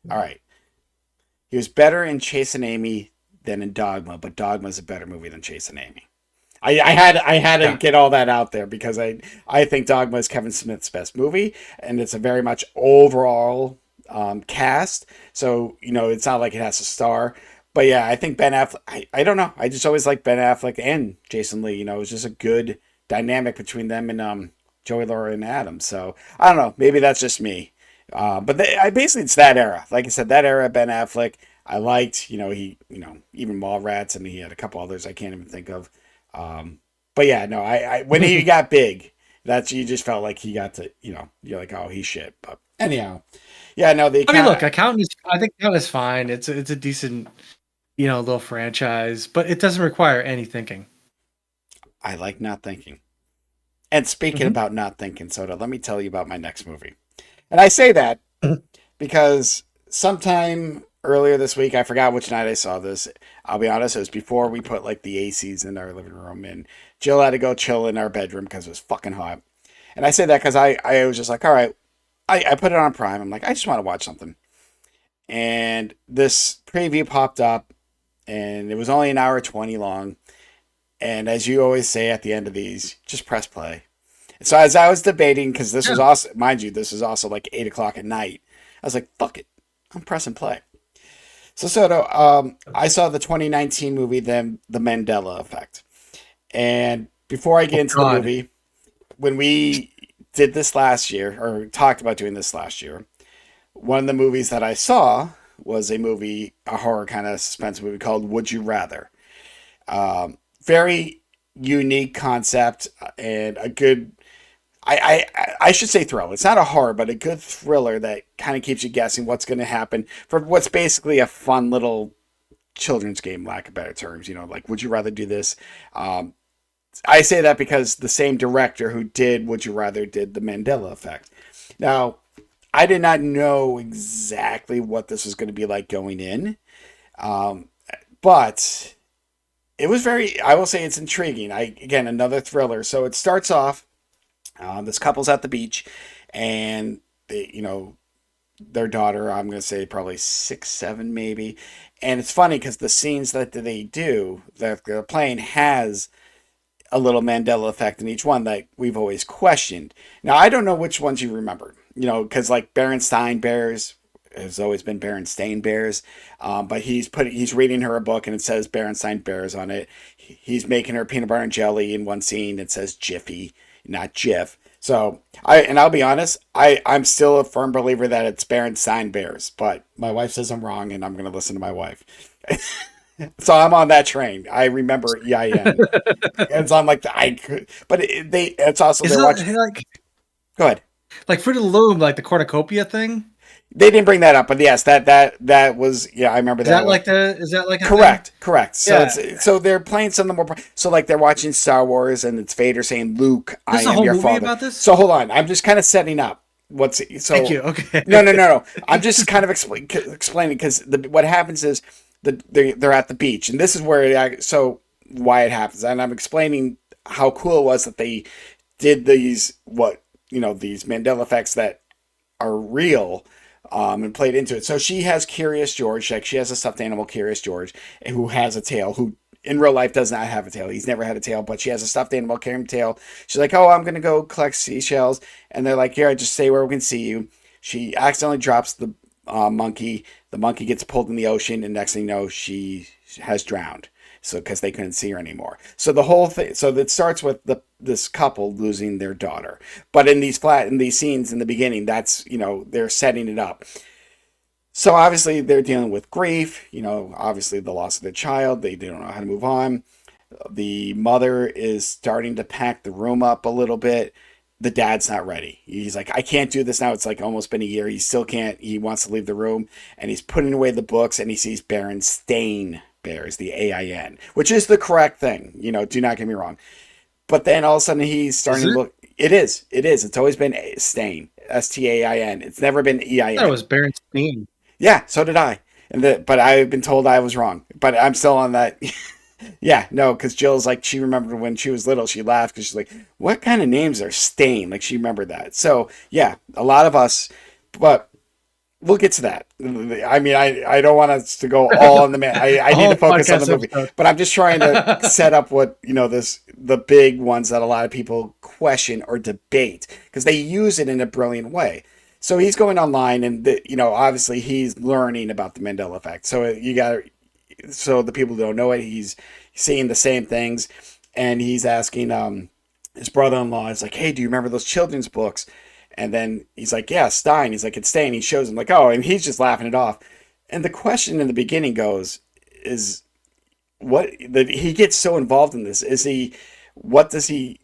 All right, he was better in Chasing Amy than in Dogma, but Dogma's a better movie than Chasing Amy. I had to
Yeah,
get all that out there because I think Dogma is Kevin Smith's best movie, and it's a very much overall cast. So it's not like it has a star. But yeah, I think Ben Affleck. I don't know. I just always like Ben Affleck and Jason Lee. It was just a good dynamic between them and Joey Laura and Adam. So I don't know. Maybe that's just me. But I basically it's that era. Like I said, that era Ben Affleck. I liked. He even Mallrats, and he had a couple others I can't even think of. But yeah, no, I when he got big, that's you just felt like he got to, you're like, oh, he's shit. But anyhow, yeah, no, the
I mean,
account.
look, Accountant is. I think Accountant is fine. It's a decent, little franchise, but it doesn't require any thinking.
I like not thinking. And speaking
Hmm.
about not thinking, Soda, let me tell you about my next movie. And I say that because sometime earlier this week, I forgot which night I saw this. I'll be honest, it was before we put like the ACs in our living room, and Jill had to go chill in our bedroom because it was fucking hot. And I say that because I was just like, all right, I put it on Prime. I'm like, I just want to watch something. and this preview popped up, and it was only an hour 20 long. And as you always say at the end of these, just press play. So as I was debating, because this was
Yeah.
also, mind you, this was also like 8 o'clock at night, I was like, fuck it, I'm pressing play. So Soto, I saw the 2019 movie, then The Mandela Effect. And before I get
Oh
into the
God.
movie, when we did this last year, or talked about doing this last year, one of the movies that I saw was a horror kind of suspense movie called Would You Rather. Very unique concept and a good, I should say thriller. It's not a horror, but a good thriller that kind of keeps you guessing what's going to happen for what's basically a fun little children's game, lack of better terms. Like, would you rather do this? Um, I say that because the same director who did Would You Rather did The Mandela Effect. Now, I did not know exactly what this was going to be like going in, um, but it was I will say it's intriguing. Again, another thriller. So it starts off, this couple's at the beach, and their daughter, I'm going to say probably 6, 7 maybe. And it's funny because the scenes that they do, that they're playing, has a little Mandela effect in each one that we've always questioned. Now, I don't know which ones you remember, because like Berenstain Bears has always been Berenstain Bears, but he's reading her a book and it says Berenstain Bears on it. He's making her peanut butter and jelly in one scene. It says Jiffy, not Jif. So I'll be honest, I'm still a firm believer that it's Berenstain Bears, but my wife says I'm wrong, and I'm going to listen to my wife. So I'm on that train. I remember EIN. And so I'm like, I could, but it's also,
Is
they're
it
watching. Go ahead.
like Fruit of the Loom, like the cornucopia thing?
They didn't bring that up, but yes, that was, yeah, I remember that one.
Is that like a thing?
Correct. So
Yeah.
so they're playing something more. So like they're watching Star Wars, and it's Vader saying, "Luke, I
This is a
am
whole
your
movie
father."
about this?
So hold on, I'm just kind of setting up what's
Thank
so.
you. Okay.
No. I'm just kind of explaining because what happens is they're at the beach, and this is where so why it happens, and I'm explaining how cool it was that they did these Mandela effects that are real, and played into it. So she has Curious George, like she has a stuffed animal, Curious George, who has a tail, who in real life does not have a tail. He's never had a tail, but she has a stuffed animal carrying a tail. She's like, "Oh, I'm gonna go collect seashells," and they're like, "Here, just stay where we can see you." She accidentally drops the monkey. The monkey gets pulled in the ocean, and next thing you know, she has drowned. So because they couldn't see her anymore. So the whole thing. So it starts with this couple losing their daughter. But in these scenes in the beginning, that's they're setting it up. So obviously they're dealing with grief. Obviously the loss of their child. They don't know how to move on. The mother is starting to pack the room up a little bit. The dad's not ready. He's like, I can't do this now. It's like almost been a year. He still can't. He wants to leave the room, and he's putting away the books, and he sees Berenstain Bears, the AIN, which is the correct thing. Do not get me wrong. But then all of a sudden he's
Is
starting to
it?
look. It is. It is. It's always been Stain. Stain. It's never been
I thought it
EIN.
was Berenstein.
Yeah, so did I. But I've been told I was wrong. But I'm still on that. Yeah, no, because Jill's like, she remembered when she was little, she laughed because she's like, what kind of names are Stain? Like, she remembered that. So, yeah, a lot of us, but we'll get to that. I mean, I don't want us to go all on the man. I
A
need to
whole
focus on the
podcast
movie,
episode.
but I'm just trying to set up what, the big ones that a lot of people question or debate because they use it in a brilliant way. So he's going online and, obviously he's learning about the Mandela effect. So so the people who don't know it, he's seeing the same things, and he's asking his brother-in-law is like, hey, do you remember those children's books? And then he's like, yeah, Stein. He's like, it's Stein. He shows him like, oh, and he's just laughing it off. And the question in the beginning goes, is what that he gets so involved in this? What does he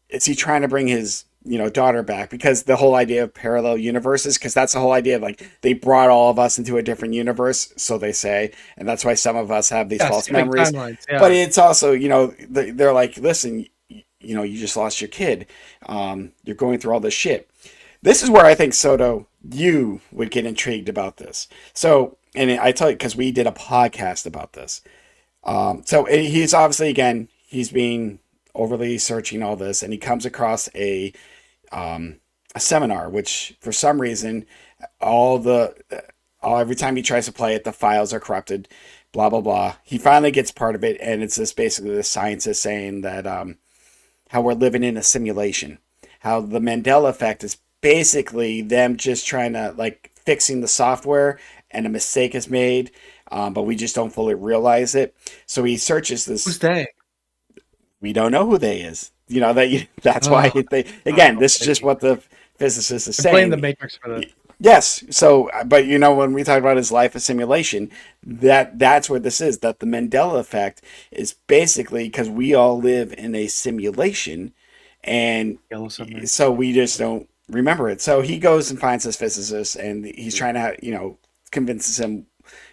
is he trying to bring his daughter back, because the whole idea of parallel universes, because that's the whole idea of like they brought all of us into a different universe, so they say, and that's why some of us have these
Yeah,
false
skipping
memories.
timelines.
But
Yeah.
it's also they're like, listen, you just lost your kid, you're going through all this shit. This is where I think, Soto, you would get intrigued about this. So, and I tell you, because we did a podcast about this. So he's obviously, again, he's being overly searching all this, and he comes across a seminar, which for some reason all every time he tries to play it, the files are corrupted, blah, blah, blah. He finally gets part of it, and it's this basically the scientist saying that how we're living in a simulation. How the Mandela effect is basically them just trying to, like, fixing the software, and a mistake is made, but we just don't fully realize it. So he searches
Who's
this.
they?
We don't know who they is. That's why
Oh,
they, again,
oh,
this is just what the physicist is
I blame the
saying.
Matrix for this.
Yes. So, but when we talk about his life as simulation, that's what this is. That the Mandela effect is basically because we all live in a simulation, and
Yellow Submarine.
so we just don't remember it. So he goes and finds this physicist, and he's trying to, convinces him,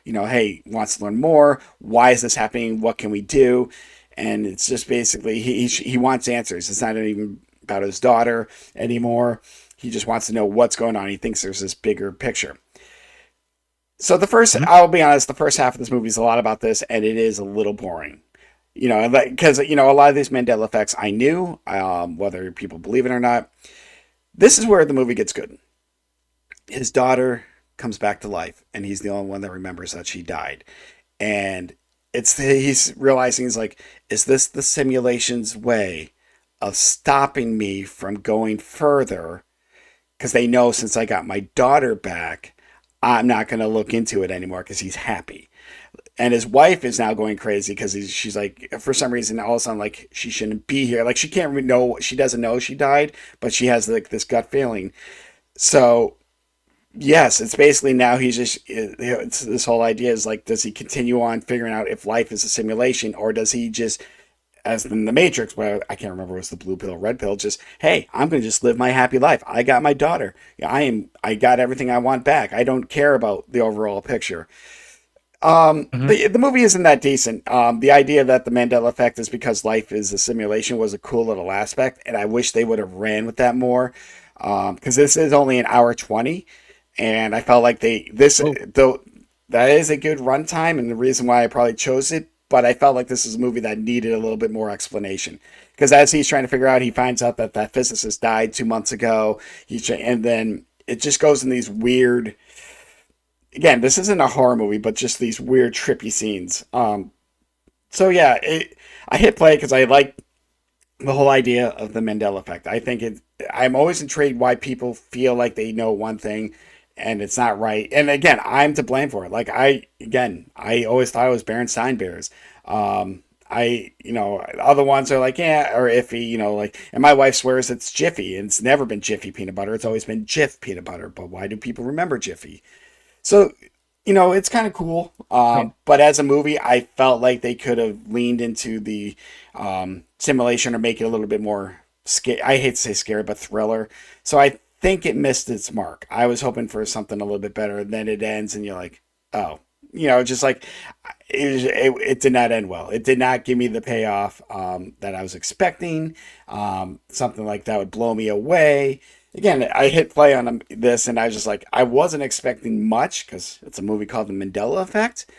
hey, wants to learn more. Why is this happening? What can we do? And it's just basically he wants answers. It's not even about his daughter anymore. He just wants to know what's going on. He thinks there's this bigger picture. So
Mhm.
I'll be honest, the first half of this movie is a lot about this, and it is a little boring. Because a lot of these Mandela effects I knew, whether people believe it or not. This is where the movie gets good. His daughter comes back to life, and he's the only one that remembers that she died. And he's realizing, he's like, is this the simulation's way of stopping me from going further? Because they know since I got my daughter back, I'm not going to look into it anymore because he's happy. And his wife is now going crazy because she's like, for some reason, all of a sudden, like, she shouldn't be here. Like, she can't really know, she doesn't know she died, but she has, like, this gut feeling. So, yes, it's basically now he's just, it's, this whole idea is like, does he continue on figuring out if life is a simulation, or does he just, as in the Matrix, where I can't remember, it was the blue pill, red pill, just, hey, I'm going to just live my happy life. I got my daughter. I got everything I want back. I don't care about the overall picture.
Mhm.
The movie isn't that decent. The idea that the Mandela effect is because life is a simulation was a cool little aspect, and I wish they would have ran with that more. Because this is only an hour 20, and I felt like
Oh,
though that is a good runtime, and the reason why I probably chose it. But I felt like this is a movie that needed a little bit more explanation. Because as he's trying to figure out, he finds out that that physicist died 2 months ago. And then it just goes in these weird. Again, this isn't a horror movie, but just these weird trippy scenes. So yeah, I hit play because I like the whole idea of the Mandela effect. I think it. I'm always intrigued why people feel like they know one thing and it's not right. And again, I'm to blame for it. Like I always thought it was Berenstain Bears. Other ones are like, yeah, or iffy, like, and my wife swears it's Jiffy, and it's never been Jiffy peanut butter. It's always been Jif peanut butter. But why do people remember Jiffy? So, it's kind of cool.
wait.
But as a movie, I felt like they could have leaned into the simulation or make it a little bit more scary. I hate to say scary, but thriller. So I think it missed its mark. I was hoping for something a little bit better. And then it ends, and you're like, oh, just like it did not end well. It did not give me the payoff that I was expecting. Something like that would blow me away. Again, I hit play on this, and I was just like, I wasn't expecting much because it's a movie called The Mandela Effect.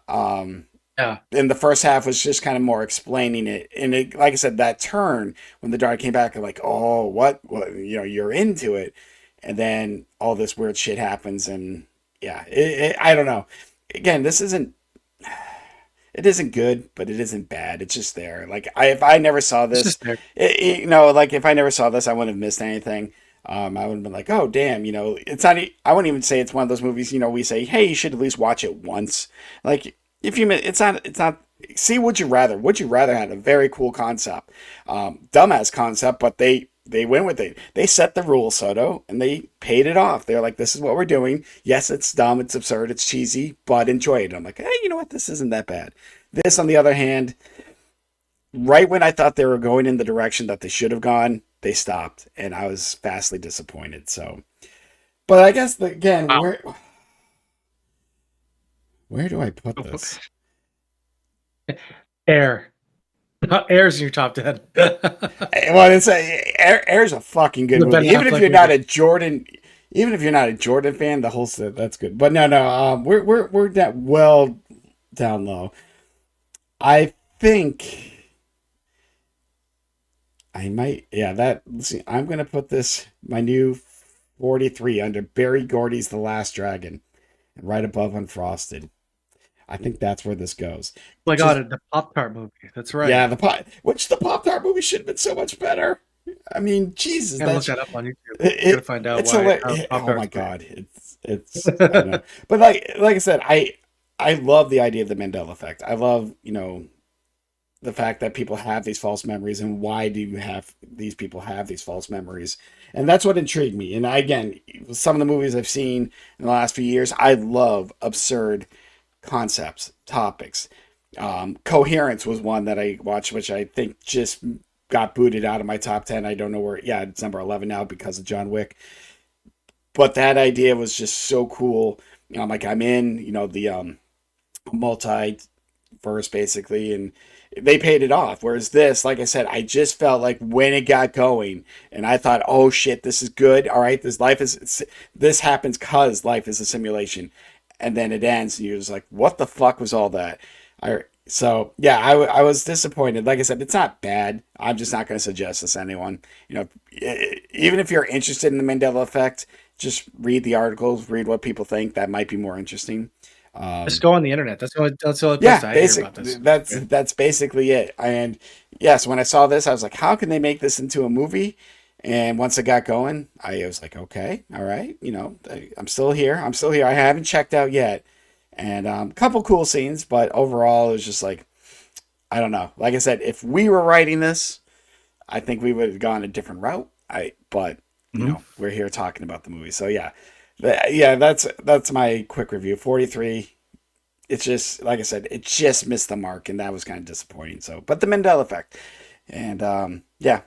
Um,
Yeah.
and the first half was just kind of more explaining it, and like I said, that turn when the daughter came back, I'm like, oh, what, you're into it, and then all this weird shit happens, and yeah, I don't know. Again, it isn't good, but it isn't bad. It's just there. Like if I never saw
It's
this,
just there.
like if I never saw this, I wouldn't have missed anything. I would have been like, oh damn, it's not. I wouldn't even say it's one of those movies. We say, hey, you should at least watch it once. Like if you, it's not, See, Would You Rather? Would You Rather had a very cool concept, dumbass concept, but they went with it. They set the rules, Soto, and they paid it off. They're like, this is what we're doing. Yes, it's dumb, it's absurd, it's cheesy, but enjoy it. I'm like, hey, you know what? This isn't that bad. This, on the other hand, right when I thought they were going in the direction that they should have gone, they stopped, and I was vastly disappointed. So, but I guess again,
Wow.
where do I put this?
Air. Air's in your top 10.
Well, Air's a fucking good
The Ben
movie.
Affleck movie.
Even if you're not a Jordan fan, the whole set that's good. But no, we're that well down low. I think I might, yeah. Let's see. I'm gonna put this my new 43 under Barry Gordy's The Last Dragon. right above Unfrosted. I think that's where this goes.
Oh my
Just
god, the Pop Tart movie. That's
yeah,
right.
the Pop Tart movie should have been so much better. I mean, Jesus,
Gotta look that up on YouTube. Gotta
it
find out
it's
why
hilarious.
how Pop
Oh my
Tarts were.
God, it's I know, but like I said, I love the idea of the Mandela effect. I love the fact that people have these false memories and why do you have these people have these false memories, and that's what intrigued me. And again, some of the movies I've seen in the last few years, I love absurd concepts, topics. Coherence was one that I watched, which I think just got booted out of my top 10. I don't know where. Yeah, it's number 11 now because of John Wick. But that idea was just so cool. I'm like, I'm in. The multiverse basically, and they paid it off. Whereas this, like I said, I just felt like when it got going, and I thought, oh shit, this is good. All right, this happens because life is a simulation, and then it ends, and you're just like, what the fuck was all that? So yeah, I was disappointed. Like I said, it's not bad. I'm just not going to suggest this to anyone. Even if you're interested in the Mandela effect, just read the articles, read what people think. That might be more interesting.
Just
Um,
go on the internet. That's the only place
yeah,
I hear
basic.
about this.
That's basically it. And yes, when I saw this, I was like, how can they make this into a movie? And once it got going, I was like, okay, all right, I'm still here. I'm still here. I haven't checked out yet. And a couple cool scenes, but overall, it was just like, I don't know. Like I said, if we were writing this, I think we would have gone a different route. But
Mhm.
we're here talking about the movie, so yeah, yeah. That's my quick review. 43. It's just like I said, it just missed the mark, and that was kind of disappointing. So, but the Mandela effect, and yeah,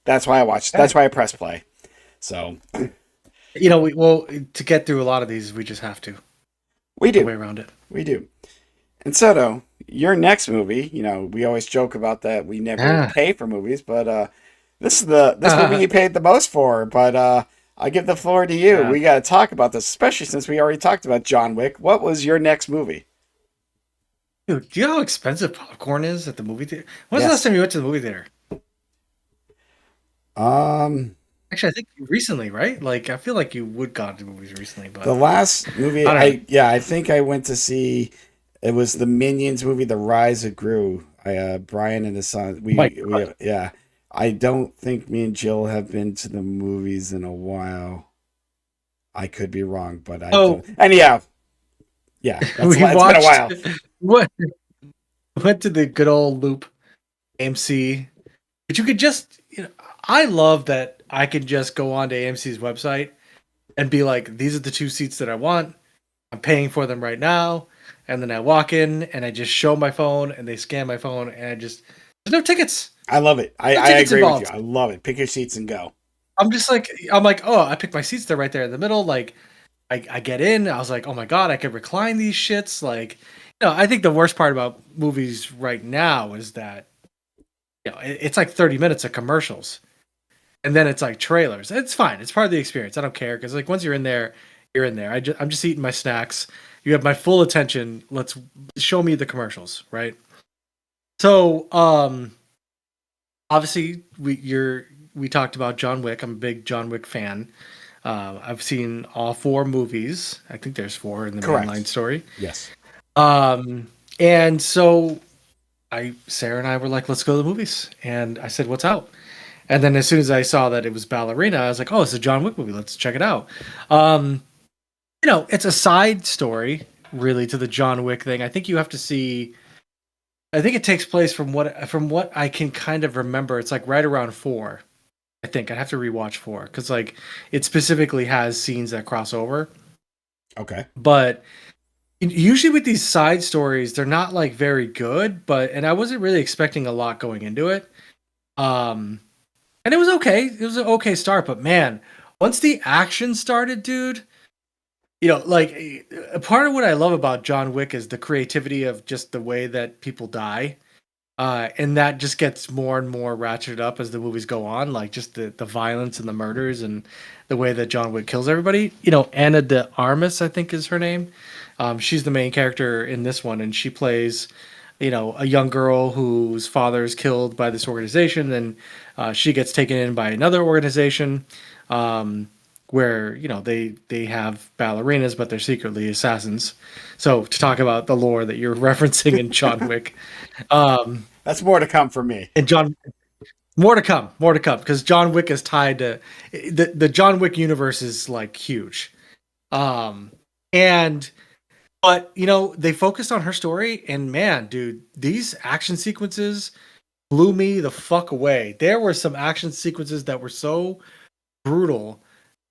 that's why I watched.
Yeah.
That's why I pressed play. So
Well, to get through a lot of these, we just have to.
we
No
do,
way around it.
we do. And Soto, your next movie, we always joke about that we never
Yeah.
pay for movies, but this movie you paid the most for. But I give the floor to you.
Yeah.
We got to talk about this, especially since we already talked about John Wick. What was your next movie?
Dude, do you know how expensive popcorn is at the movie theater? When's the last
Yes.
time you went to the movie theater?
Um,
Actually, I think recently, right? Like, I feel like you would gone to movies recently,
the
but
last movie
I don't know.
I think I went to see it was the Minions movie, The Rise of Gru. Brian and his son.
Oh my
We
God.
yeah. I don't think me and Jill have been to the movies in a while. I could be wrong, but I
Oh,
don't. Anyhow, yeah,
we
it's been a
watched
while.
what went to the good old Loop AMC, but you could just, I love that I could just go on to AMC's website and be like, these are the two seats that I want. I'm paying for them right now. And then I walk in and I just show my phone and they scan my phone and there's no tickets.
I love it.
No
I
tickets
agree with you.
involved.
I love it. Pick your seats and go.
I'm like, oh, I picked my seats. They're right there in the middle. Like, I get in. I was like, oh my God, I could recline these shits. Like, I think the worst part about movies right now is that, it's like 30 minutes of commercials and then it's like trailers. It's fine. It's part of the experience. I don't care. Cause like once you're in there, you're in there. I'm just eating my snacks. You have my full attention. Let's show me the commercials. Right. So, obviously we talked about John Wick. I'm a big John Wick fan. I've seen all four movies. I think there's four in the mainline
Correct.
story.
Yes.
Um, and so Sarah and I were like, let's go to the movies. And I said, what's out? And then as soon as I saw that it was Ballerina, I was like, oh, it's a John Wick movie. Let's check it out. Um, it's a side story really to the John Wick thing. I think you have to see. I think it takes place from what I can kind of remember. It's like right around four. I think I'd have to rewatch four because like it specifically has scenes that cross over.
Okay.
But usually with these side stories, they're not like very good. And I wasn't really expecting a lot going into it. Um, and it was okay. It was an okay start. But man, once the action started, dude, like a part of what I love about John Wick is the creativity of just the way that people die. And that just gets more and more ratcheted up as the movies go on, like just the violence and the murders and the way that John Wick kills everybody. Anna de Armas, I think is her name. She's the main character in this one, and she plays, a young girl whose father is killed by this organization, and she gets taken in by another organization, um, where they have ballerinas, but they're secretly assassins. So to talk about the lore that you're referencing in John Wick,
That's more to come for me.
and more to come, because John Wick is tied to the John Wick universe is like huge, and but they focused on her story, and man, dude, these action sequences blew me the fuck away. There were some action sequences that were so brutal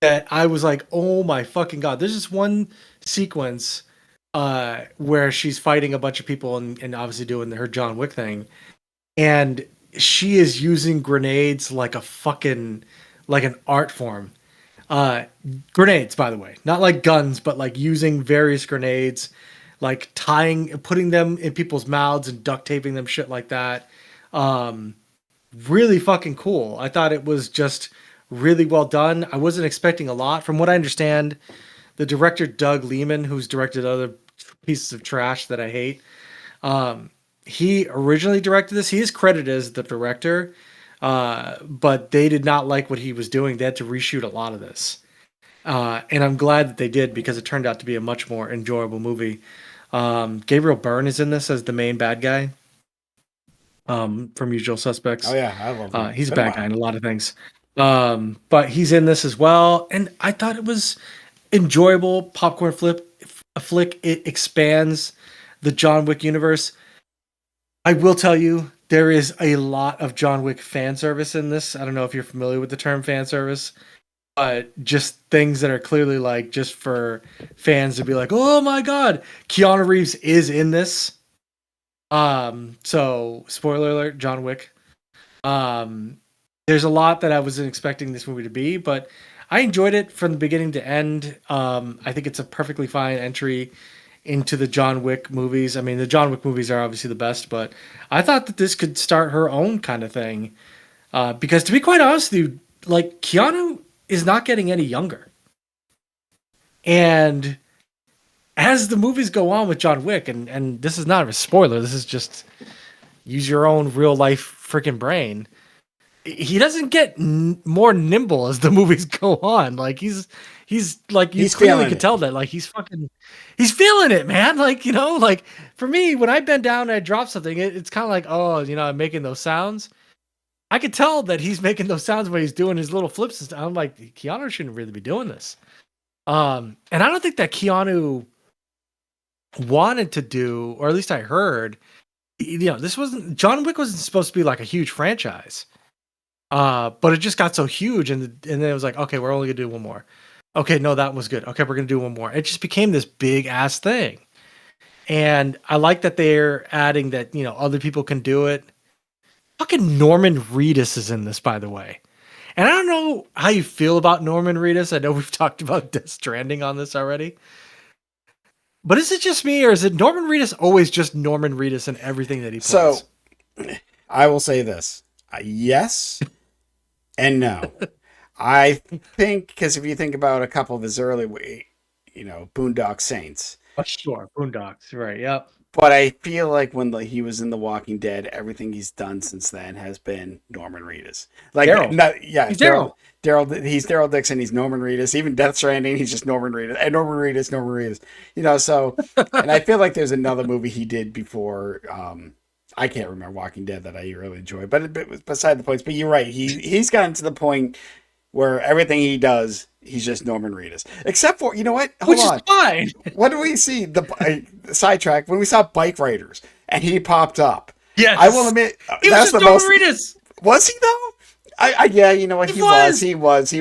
that I was like, oh my fucking god. There's just one sequence where she's fighting a bunch of people and obviously doing her John Wick thing, and she is using grenades like a fucking like an art form. Grenades, by the way, not like guns, but like using various grenades, like putting them in people's mouths and duct taping them, shit like that. Really fucking cool. I thought it was just really well done. I wasn't expecting a lot. From what I understand, the director Doug Liman, who's directed other pieces of trash that I hate, he originally directed this. He is credited as the director, but they did not like what he was doing. They had to reshoot a lot of this. And I'm glad that they did, because it turned out to be a much more enjoyable movie. Gabriel Byrne is in this as the main bad guy from Usual Suspects.
Oh yeah, I love him.
He's a bad guy in a lot of things. But he's in this as well. And I thought it was enjoyable popcorn flick. It expands the John Wick universe. I will tell you, there is a lot of John Wick fan service in this. I don't know if you're familiar with the term fan service, but just things that are clearly like just for fans to be like, oh my god, Keanu Reeves is in this. So spoiler alert, John Wick. There's a lot that I wasn't expecting this movie to be, but I enjoyed it from the beginning to end. I think it's a perfectly fine entry into the John Wick movies. I mean, the John Wick movies are obviously the best, but I thought that this could start her own kind of thing. Because to be quite honest with you, like, Keanu is not getting any younger. And as the movies go on with John Wick, and this is not a spoiler, this is just use your own real life freaking brain. He doesn't get more nimble as the movies go on. Like he's like, you clearly could tell that, like, he's feeling it, man. Like, like for me, when I bend down and I drop something, it's kind of like, oh, I'm making those sounds. I could tell that he's making those sounds when he's doing his little flips and stuff. I'm like, Keanu shouldn't really be doing this. And I don't think that Keanu wanted to do, or at least I heard, John Wick wasn't supposed to be like a huge franchise. But it just got so huge, and then it was like, okay, we're only gonna do one more. Okay, no, that was good. Okay, we're gonna do one more. It just became this big ass thing, and I like that they're adding that other people can do it. Fucking Norman Reedus is in this, by the way, and I don't know how you feel about Norman Reedus. I know we've talked about Death Stranding on this already, but is it just me, or is it Norman Reedus always just Norman Reedus in everything that he plays?
So, I will say this: yes. And no, I think, because if you think about a couple of his early, Boondock Saints.
Oh, sure, Boondocks, right? Yep.
But I feel like when he was in The Walking Dead, everything he's done since then has been Norman Reedus. Like,
he's Daryl.
He's Daryl Dixon. He's Norman Reedus. Even Death Stranding, he's just Norman Reedus. And Norman Reedus. So, and I feel like there's another movie he did before. I can't remember Walking Dead that I really enjoy, but it was beside the point. But you're right. He's gotten to the point where everything he does, he's just Norman Reedus. Except for, you know what? Hold on.
Which is fine.
What do we see? The sidetrack when we saw Bike Riders and he popped up.
Yes.
I will admit
he was just Norman Reedus.
Was he though? Yeah, you know what? He was. He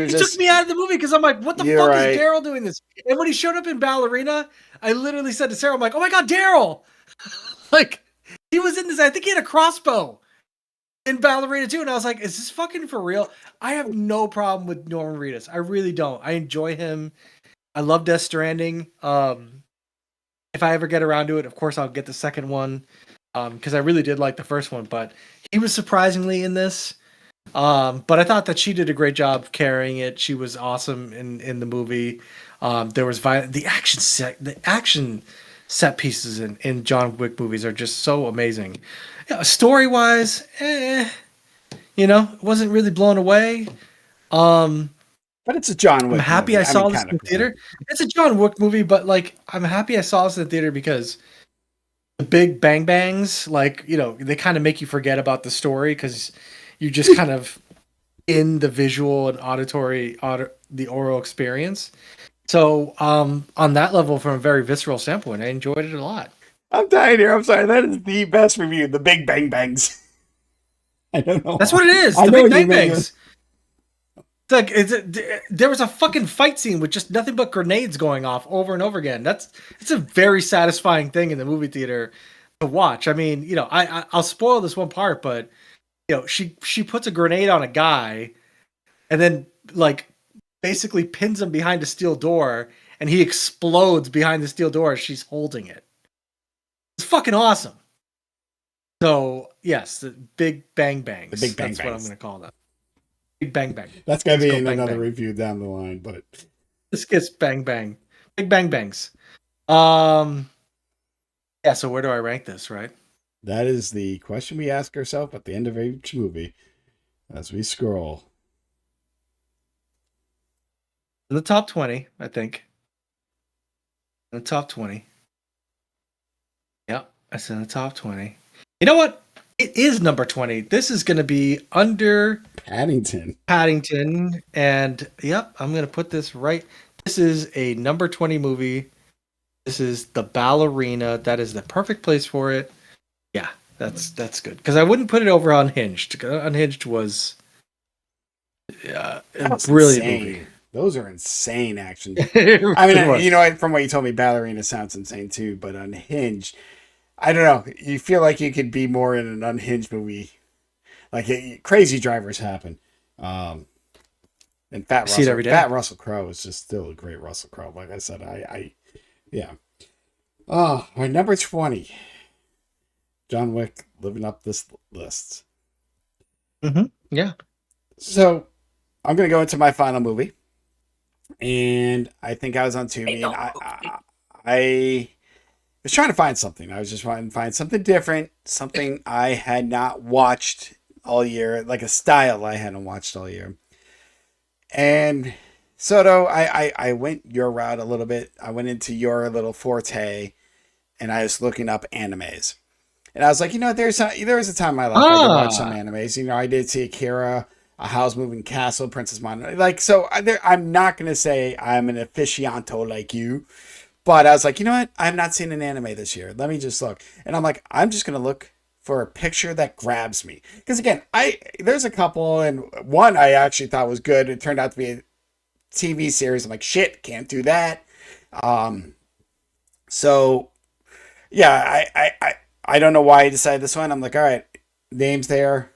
took me out of the movie because I'm like, what the fuck is Daryl doing this? And when he showed up in Ballerina, I literally said to Sarah, I'm like, oh my god, Daryl! Like, he was in this. I think he had a crossbow in Ballerina too, and I was like, "Is this fucking for real?" I have no problem with Norman Reedus. I really don't. I enjoy him. I love Death Stranding. If I ever get around to it, of course I'll get the second one, because I really did like the first one. But he was surprisingly in this. But I thought that she did a great job carrying it. She was awesome in the movie. There was the action set pieces in John Wick movies are just so amazing. Story wise, wasn't really blown away.
But it's a John
I'm
Wick
happy I
movie. I mean,
saw this
kind
in
of.
the theater. It's a John Wick movie, but like I'm happy I saw this in the theater because the big bang bangs, like, they kind of make you forget about the story because you just kind of in the visual and the oral experience. So, on that level, from a very visceral standpoint, I enjoyed it a lot.
I'm dying here. I'm sorry. That is the best review. The Big Bang Bangs. I don't know
That's
why.
what it is.
I
The
know
big
what you
bang
mean.
bangs. It's like there was a fucking fight scene with just nothing but grenades going off over and over again. It's a very satisfying thing in the movie theater to watch. I mean, I'll spoil this one part, but she puts a grenade on a guy and then like basically pins him behind a steel door, and he explodes behind the steel door as she's holding it. It's fucking awesome. So yes, the big bang
The
bangs.
Big Bang
That's what I'm
Bangs.
going to call that. Big bang bang.
That's got to
Let's
be
go
in
bang
another
bang.
review down the line, but
This gets bang bang. Big bang bangs. Um. Yeah. So where do I rank this? Right.
that is the question we ask ourselves at the end of each movie as we scroll.
In the top 20, I think. In the top 20. Yep. That's in the top 20. You know what? It is number 20. This is going to be under
Paddington.
Paddington. And yep, I'm going to put this right. This is a number 20 movie. This is the Ballerina. That is the perfect place for it. Yeah, that's good. Because I wouldn't put it over Unhinged. Unhinged was a brilliant
Insane.
movie.
Those are insane action.
It
I mean,
was.
from what you told me, Ballerina sounds insane too, but Unhinged, I don't know. You feel like you could be more in an Unhinged movie. Like crazy drivers happen. And
I see it every day.
Fat Russell Crowe is just still a great Russell Crowe. Like I said, yeah. Oh, my number 20. John Wick living up this list.
Mm-hmm. Yeah.
So I'm gonna go into my final movie, and I think I was on Tubi, and I was trying to find something. I was just trying to find something different, something I had not watched all year, like a style I hadn't watched all year. And Soto, I went your route a little bit. I went into your little forte, and I was looking up animes. And I was like, there was a time in my life I did watch some animes. I did see Akira, A Howl's Moving Castle, Princess Mononoke. Like, so I'm not going to say I'm an aficionado like you, but I was like, you know what? I've not seen an anime this year. Let me just look. And I'm like, I'm just going to look for a picture that grabs me. Because again, there's a couple, and one I actually thought was good. It turned out to be a TV series. I'm like, shit, can't do that. So yeah, I don't know why I decided this one. I'm like, all right, name's there,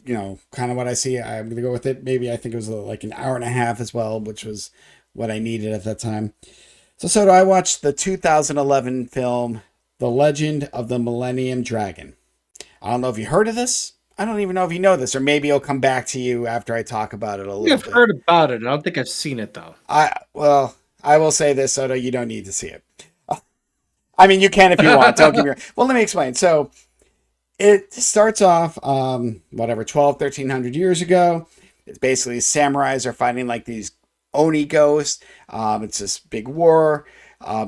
kind of what I see. I'm gonna go with it. Maybe I think it was like an hour and a half as well, which was what I needed at that time. So I watched the 2011 film, The Legend of the Millennium Dragon. I don't know if you heard of this. I don't even know if you know this, or maybe it'll come back to you after I talk about it a little bit.
I've heard about it. I don't think I've seen it though.
I will say this, Soto, you don't need to see it. I mean, you can if you want. Don't give me. Well, let me explain. So it starts off, 1,300 years ago. It's basically samurais are fighting like these Oni ghosts. It's this big war.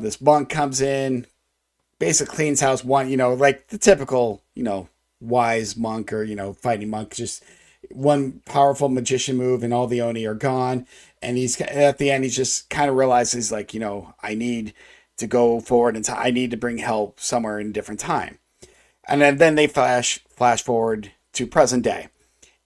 This monk comes in, basically cleans house one, like the typical, wise monk or, fighting monk. Just one powerful magician move and all the Oni are gone. And he's at the end, he just kind of realizes like, I need to go forward and I need to bring help somewhere in a different time. And then they flash forward to present day.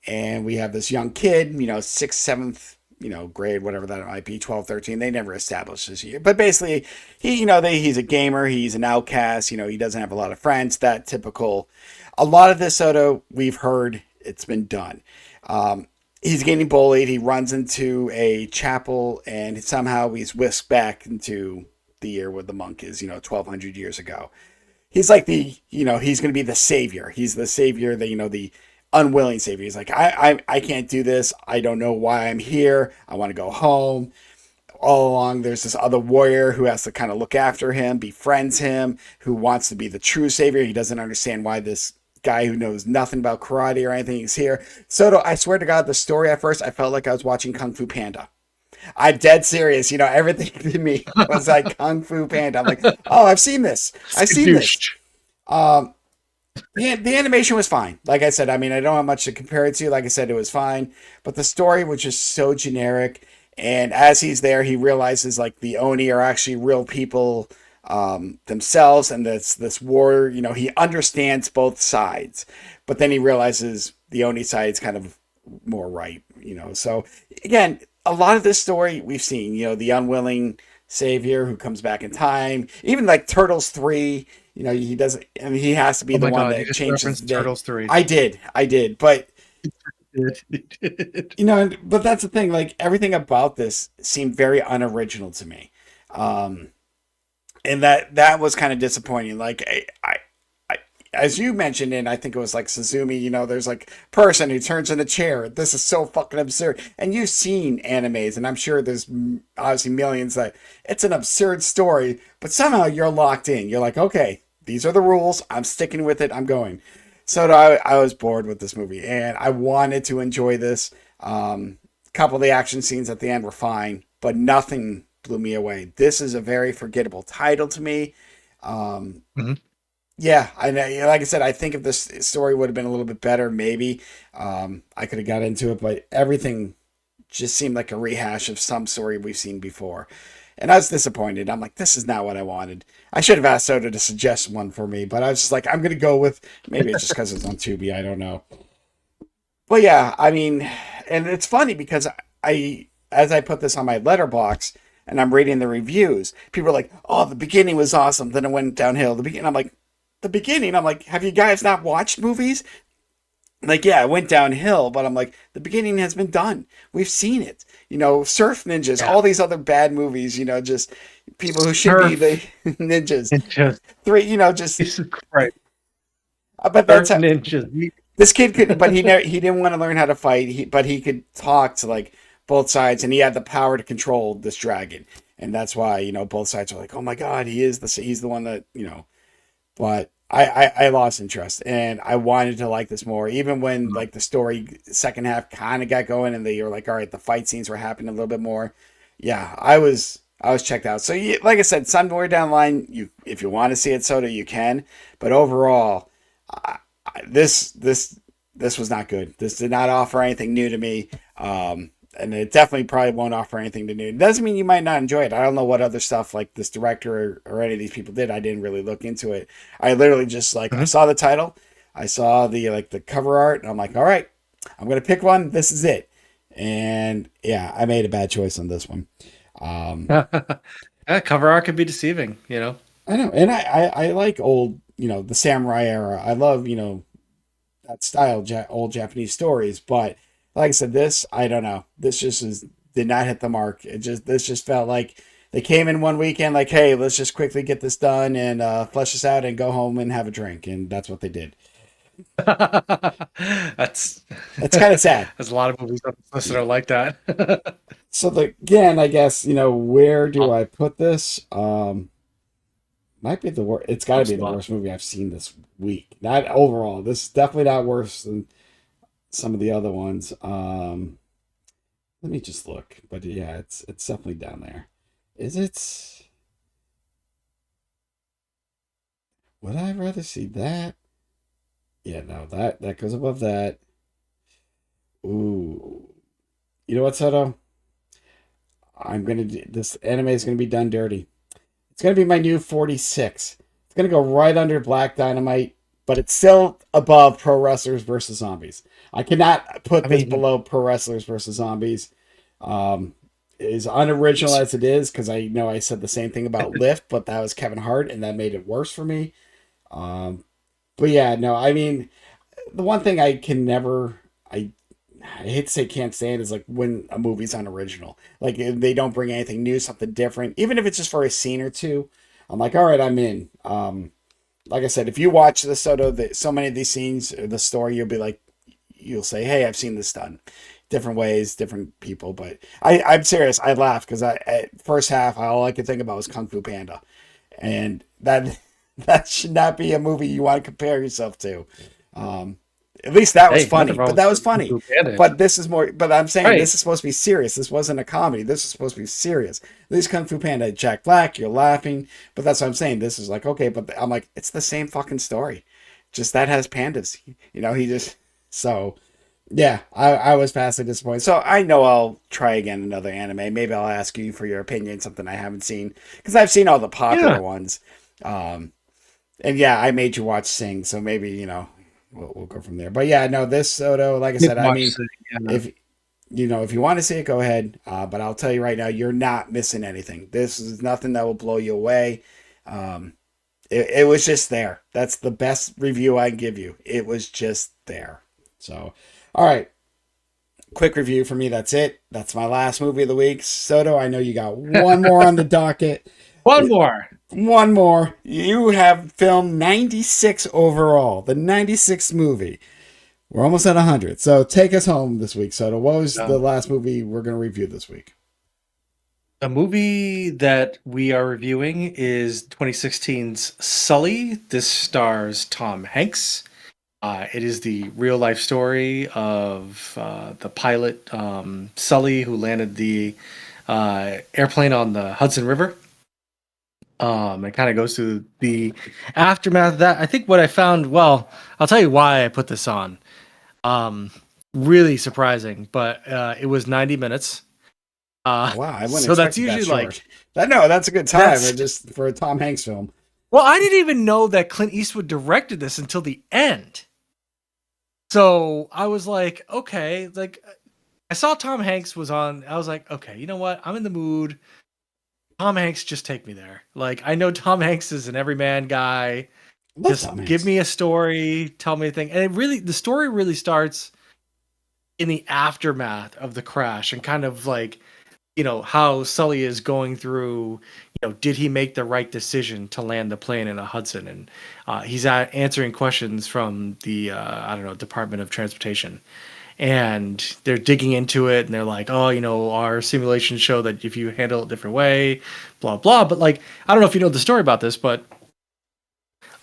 And we have this young kid, 6th, 7th, grade, whatever that might be, 12, 13. They never established this year. But basically, he's a gamer. He's an outcast. He doesn't have a lot of friends. That typical. A lot of this, Soto, we've heard it's been done. He's getting bullied. He runs into a chapel and somehow he's whisked back into the year where the monk is, 1,200 years ago. He's like he's going to be the savior. He's the savior, the unwilling savior. He's like, I can't do this. I don't know why I'm here. I want to go home. All along, there's this other warrior who has to kind of look after him, befriends him, who wants to be the true savior. He doesn't understand why this guy who knows nothing about karate or anything is here. Soto, I swear to God, the story at first, I felt like I was watching Kung Fu Panda. I'm dead serious. You know, everything to me was like Kung Fu Panda. I'm like, oh, I've seen this. I've seen this.
Skadoosh.
Um, the animation was fine. Like I said, I mean, I don't have much to compare it to. Like I said, it was fine, but the story was just so generic. And as he's there, he realizes like the Oni are actually real people themselves, and this war. You know, he understands both sides, but then he realizes the Oni side is kind of more right. You know, so again, a lot of this story we've seen. You know, the unwilling savior who comes back in time. Even like Turtles 3, you know, he doesn't, I mean, he has to be
Oh
the
my
one
god, you
that
just
changes the
referenced
day.
Turtles 3.
I did, but
You did.
you know, but that's the thing. Like everything about this seemed very unoriginal to me, um, and that was kind of disappointing. Like I, as you mentioned, and I think it was like Suzumi. You know, there's like person who turns in a chair. This is so fucking absurd. And you've seen animes, and I'm sure there's obviously millions that it's an absurd story, but somehow you're locked in. You're like, okay, these are the rules. I'm sticking with it. I'm going. So I was bored with this movie, and I wanted to enjoy this. A couple of the action scenes at the end were fine, but nothing blew me away. This is a very forgettable title to me. Um,
Mhm.
yeah, like I said, I think if this story would have been a little bit better, maybe I could have got into it. But everything just seemed like a rehash of some story we've seen before, and I was disappointed. I'm like, this is not what I wanted. I should have asked Soda to suggest one for me, but I was just like, I'm gonna go with maybe it's just because it's on Tubi. I don't know. But yeah, I mean, and it's funny because as I put this on my letterbox and I'm reading the reviews, people are like, "Oh, the beginning was awesome, then it went downhill." The beginning, I'm like, the beginning, I'm like, have you guys not watched movies? Like, yeah, it went downhill, but I'm like, the beginning has been done. We've seen it. You know, Surf Ninjas,
Yeah.
all these other bad movies. You know, just people who should be the
Surf
ninjas.
Ninjas.
Three, you know, just.
Jesus Christ.
But that's
Surf
how,
Ninjas.
this kid could, but he didn't want to learn how to fight. But he could talk to like both sides, and he had the power to control this dragon, and that's why you know both sides are like, oh my god, he's the one that you know. But I lost interest, and I wanted to like this more, even when like the story second half kind of got going, and they were like, all right, the fight scenes were happening a little bit more. Yeah, I was checked out. So like I said, somewhere down the line, you if you want to see it, Soda, you can. But overall, this was not good. This did not offer anything new to me. And it definitely probably won't offer anything to new. It doesn't mean you might not enjoy it. I don't know what other stuff like this director or any of these people did. I didn't really look into it. I literally just like I
Mhm.
saw the title, I saw the like the cover art, and I'm like, all right, I'm gonna pick one. This is it. And yeah, I made a bad choice on this one. Um,
Yeah, cover art can be deceiving, you know.
I know, and I like old, you know, the samurai era. I love, you know, that style, old Japanese stories. But like I said, this I don't know. This just did not hit the mark. This just felt like they came in one weekend, like, hey, let's just quickly get this done and flesh this out and go home and have a drink, and that's what they did.
That's
It's kind of sad.
there's a lot of movies on this list that are like that.
So again, I guess you know where do I put this? Might be the worst. It's got to be the
Slaw.
worst movie I've seen this week. Not overall. This is definitely not worse than some of the other ones. Let me just look. But yeah, it's definitely down there. Is it? Would I rather see that? Yeah, no, that goes above that. Ooh, you know what, Soto? This anime is gonna be done dirty. It's gonna be my new 46. It's gonna go right under Black Dynamite, but it's still above Pro Wrestlers versus Zombies. I cannot
I
put this
mean,
below Pro Wrestlers versus Zombies. Um, as unoriginal
it's,
as it is, because I know I said the same thing about Lift, but that was Kevin Hart, and that made it worse for me. Um, but yeah, no, I mean, the one thing I can never, I hate to say can't stand is like when a movie's unoriginal. Like if they don't bring anything new, something different, even if it's just for a scene or two. I'm like, all right, I'm in. Like I said, if you watch the Soto, so many of these scenes, or the story, you'll be like, you'll say, hey, I've seen this done different ways, different people. But I'm serious. I laughed because at first half, all I could think about was Kung Fu Panda, and that that should not be a movie you want to compare yourself to. Um, At least that was
Hey, nothing
funny.
wrong
But
with
that was
Kung
funny.
Fu Panda.
But this is more. But I'm saying
Right.
this is supposed to be serious. This wasn't a comedy. This is supposed to be serious. At least Kung Fu Panda, Jack Black, you're laughing. But that's what I'm saying. This is like okay. But I'm like, it's the same fucking story. Just that has pandas. He just so. Yeah, I was vastly disappointed. So I know I'll try again another anime. Maybe I'll ask you for your opinion, something I haven't seen, because I've seen all the popular
Yeah.
ones. And yeah, I made you watch Sing, so maybe we'll go from there. But yeah, no, this Soto, like I
Did
said, I
watch
mean,
the,
if if you want to see it, go ahead. But I'll tell you right now, you're not missing anything. This is nothing that will blow you away. Um, it was just there. That's the best review I can give you. It was just there. So, all right, quick review for me. That's it. That's my last movie of the week. Soto, I know you got one more on the docket.
one more.
One more. You have filmed 96 overall, the 96th movie. We're almost at 100. So take us home this week, Soto. What was the last movie we're going to review this week?
The movie that we are reviewing is 2016's Sully. This stars Tom Hanks. It is the real life story of the pilot Sully, who landed the airplane on the Hudson River. It kind of goes through the aftermath of that. I think what I found, well, I'll tell you why I put this on. Um, Really surprising, but it was 90 minutes.
Wow, I wouldn't
So that's
expect that
usually
short.
like
No, that's a good time.
that's
Just for a Tom Hanks film.
well, I didn't even know that Clint Eastwood directed this until the end. So I was like, okay, like I saw Tom Hanks was on. I was like, okay, you know what? I'm in the mood. Tom Hanks, just take me there. Like I know Tom Hanks is an everyman guy.
Love
Just
Tom
give
Hanks.
me a story, tell me a thing. And the story really starts in the aftermath of the crash and kind of like, how Sully is going through, did he make the right decision to land the plane in the Hudson? And he's answering questions from the, I don't know, Department of Transportation. And they're digging into it and they're like, oh, our simulations show that if you handle it a different way, blah, blah. But like, I don't know if you know the story about this, but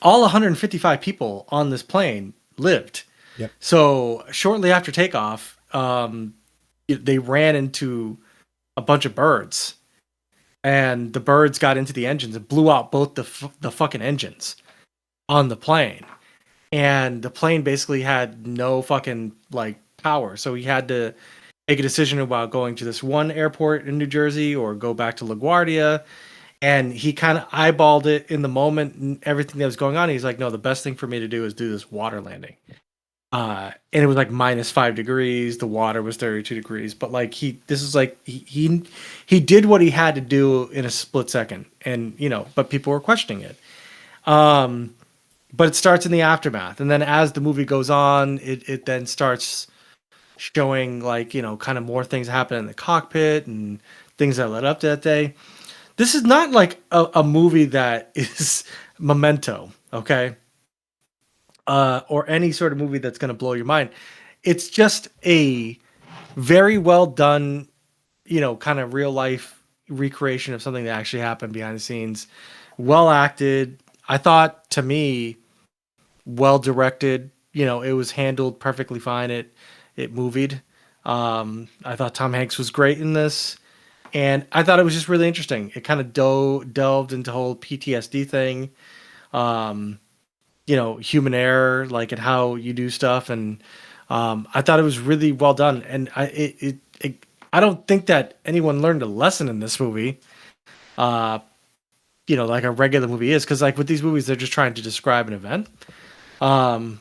all 155 people on this plane lived.
Yep.
So shortly after takeoff, they ran into a bunch of birds, and the birds got into the engines and blew out both the fucking engines on the plane. And the plane basically had no fucking like power, so he had to make a decision about going to this one airport in New Jersey or go back to LaGuardia. And he kind of eyeballed it in the moment and everything that was going on. He's like, no, the best thing for me to do is do this water landing. And it was like -5 degrees. The water was 32 degrees. But like he did what he had to do in a split second. And, but people were questioning it. But it starts in the aftermath. And then as the movie goes on, it then starts showing like, kind of more things happen in the cockpit and things that led up to that day. This is not like a movie that is Memento, okay? Or any sort of movie that's going to blow your mind. It's just a very well done, kind of real life recreation of something that actually happened behind the scenes. Well acted. I thought, to me, well directed. It was handled perfectly fine. It movied. I thought Tom Hanks was great in this. And I thought it was just really interesting. It kind of delved into the whole PTSD thing, human error, like and how you do stuff. And I thought it was really well done. And I don't think that anyone learned a lesson in this movie, like a regular movie is. Because like with these movies, they're just trying to describe an event. But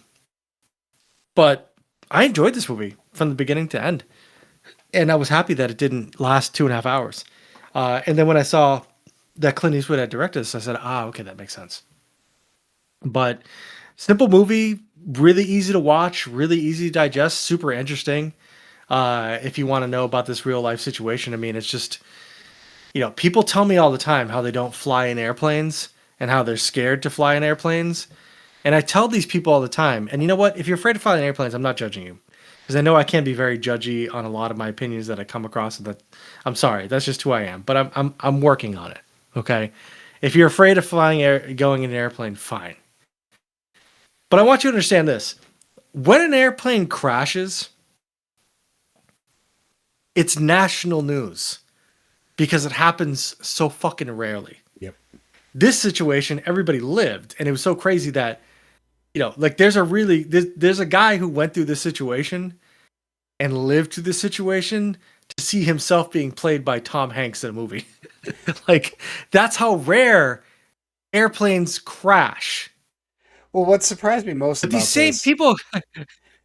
I enjoyed this movie from the beginning to end. And I was happy that it didn't last 2.5 hours. And then when I saw that Clint Eastwood had directed this, I said, okay, that makes sense. But simple movie, really easy to watch, really easy to digest, super interesting. If you want to know about this real life situation, I mean, it's just, people tell me all the time how they don't fly in airplanes and how they're scared to fly in airplanes. And I tell these people all the time, and you know what? If you're afraid to fly in airplanes, I'm not judging you. Because I know I can be very judgy on a lot of my opinions that I come across. And that I'm sorry, that's just who I am. But I'm working on it. Okay, if you're afraid of going in an airplane, fine. But I want you to understand this: when an airplane crashes, it's national news because it happens so fucking rarely.
Yep.
This situation, everybody lived, and it was so crazy that, like there's a guy who went through this situation and lived through this situation to see himself being played by Tom Hanks in a movie. Like, that's how rare airplanes crash.
Well, what surprised me most
But
about
these same
this,
people,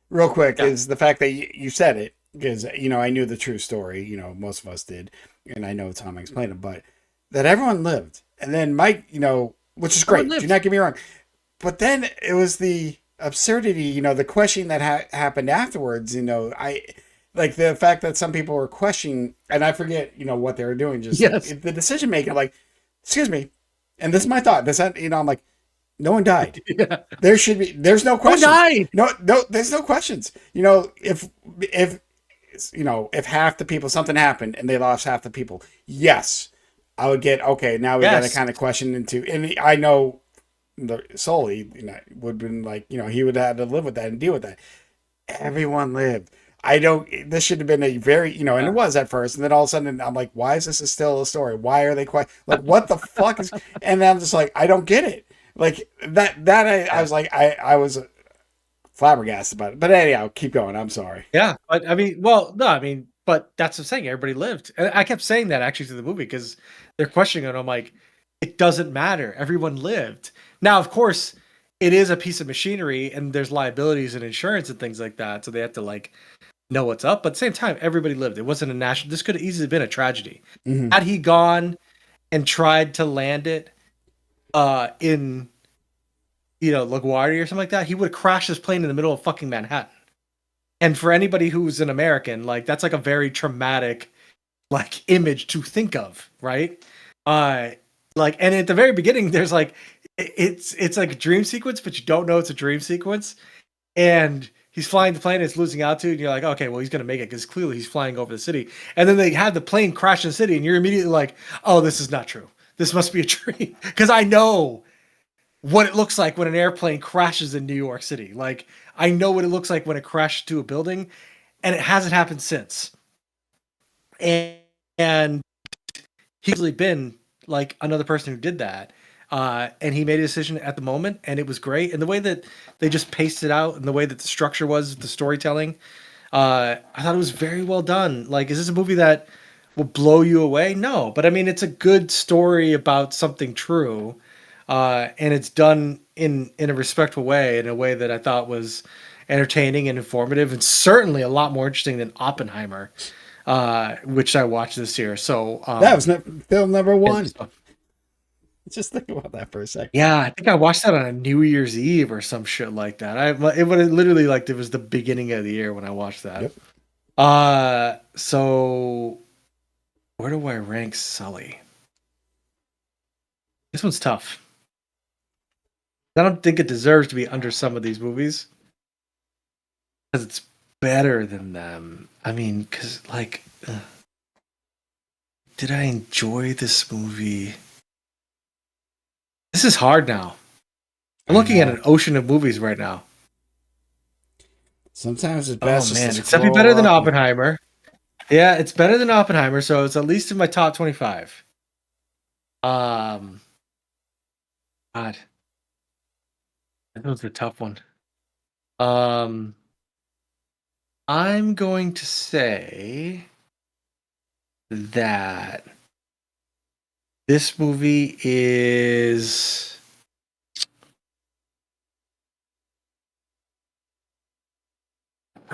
real quick,
yeah,
is the fact that you said it, because I knew the true story. Most of us did, and I know Tom Hanks played him, but that everyone lived, and then Mike, which is
everyone
great. Do
lived.
not get me wrong, but then it was the absurdity, the questioning that happened afterwards. I like the fact that some people were questioning, and I forget, what they were doing, just
Yes.
like the decision making, like, excuse me, and this is my thought. I'm like, no one died.
Yeah.
There's no
Who
questions.
died?
No, there's no questions. If half the people, something happened and they lost half the people, yes, I would get, okay, now we got to
Yes.
kind of question into, and I know the Sully, would have been like, he would have to live with that and deal with that. Everyone lived. This should have been a very, and it was at first. And then all of a sudden I'm like, why is this still a story? Why are they quite like, what the fuck is, and then I'm just like, I don't get it. Like I was like, I was flabbergasted about it. But anyhow, keep going. I'm sorry.
Yeah. But I mean, well, no, I mean, but that's what I'm saying. Everybody lived. And I kept saying that actually through the movie because they're questioning it. I'm like, it doesn't matter. Everyone lived. Now, of course, it is a piece of machinery and there's liabilities and insurance and things like that. So they have to like know what's up. But at the same time, everybody lived. It wasn't a national. This could have easily been a tragedy.
Mm-hmm.
Had he gone and tried to land it in LaGuardia or something like that, he would have crashed his plane in the middle of fucking Manhattan. And for anybody who's an American, like that's like a very traumatic like image to think of, right? And at the very beginning, there's like it's like a dream sequence, but you don't know it's a dream sequence. And he's flying the plane, it's losing altitude, and you're like, okay, well, he's gonna make it because clearly he's flying over the city. And then they have the plane crash in the city, and you're immediately like, oh, this is not true. This must be a dream. Because I know what it looks like when an airplane crashes in New York City. Like, I know what it looks like when it crashes to a building, and it hasn't happened since. And he's easily been like another person who did that. And he made a decision at the moment, and it was great. And the way that they just paced it out, and the way that the structure was, the storytelling, I thought it was very well done. Like, is this a movie that will blow you away? No, but I mean, it's a good story about something true, and it's done in a respectful way, in a way that I thought was entertaining and informative, and certainly a lot more interesting than Oppenheimer, which I watched this year. So
That was film number one.
so-
Just think about that for a second.
yeah, I think I watched that on a New Year's Eve or some shit like that. It would literally like it was the beginning of the year when I watched that.
Yep.
So where do I rank Sully? This one's tough. I don't think it deserves to be under some of these movies because it's better than them. I mean, because like, did I enjoy this movie? This is hard now. I'm looking at an ocean of movies right now.
Sometimes it's best.
Oh man, it's definitely better than Oppenheimer. Yeah, it's better than Oppenheimer, so it's at least in my top 25. God, that was a tough one. I'm going to say that this movie is.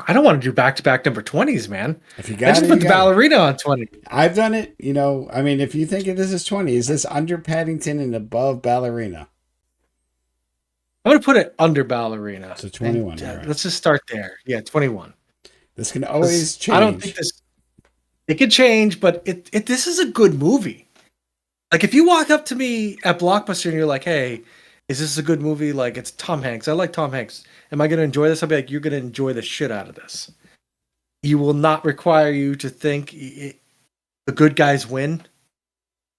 I don't want to do back-to-back number 20s, man.
If you
I
got
just
it,
put
you
the
got it.
Ballerina on 20.
I've done it. I mean, if you think this is 20, is this under Paddington and above Ballerina?
I'm going to put it under Ballerina.
So 21.
And,
right.
Let's just start there. Yeah, 21.
This can always change.
I don't think it could change, but this is a good movie. Like, if you walk up to me at Blockbuster and you're like, hey, is this a good movie? Like, it's Tom Hanks. I like Tom Hanks. Am I going to enjoy this? I'll be like, you're going to enjoy the shit out of this. You will not require you to think the good guys win.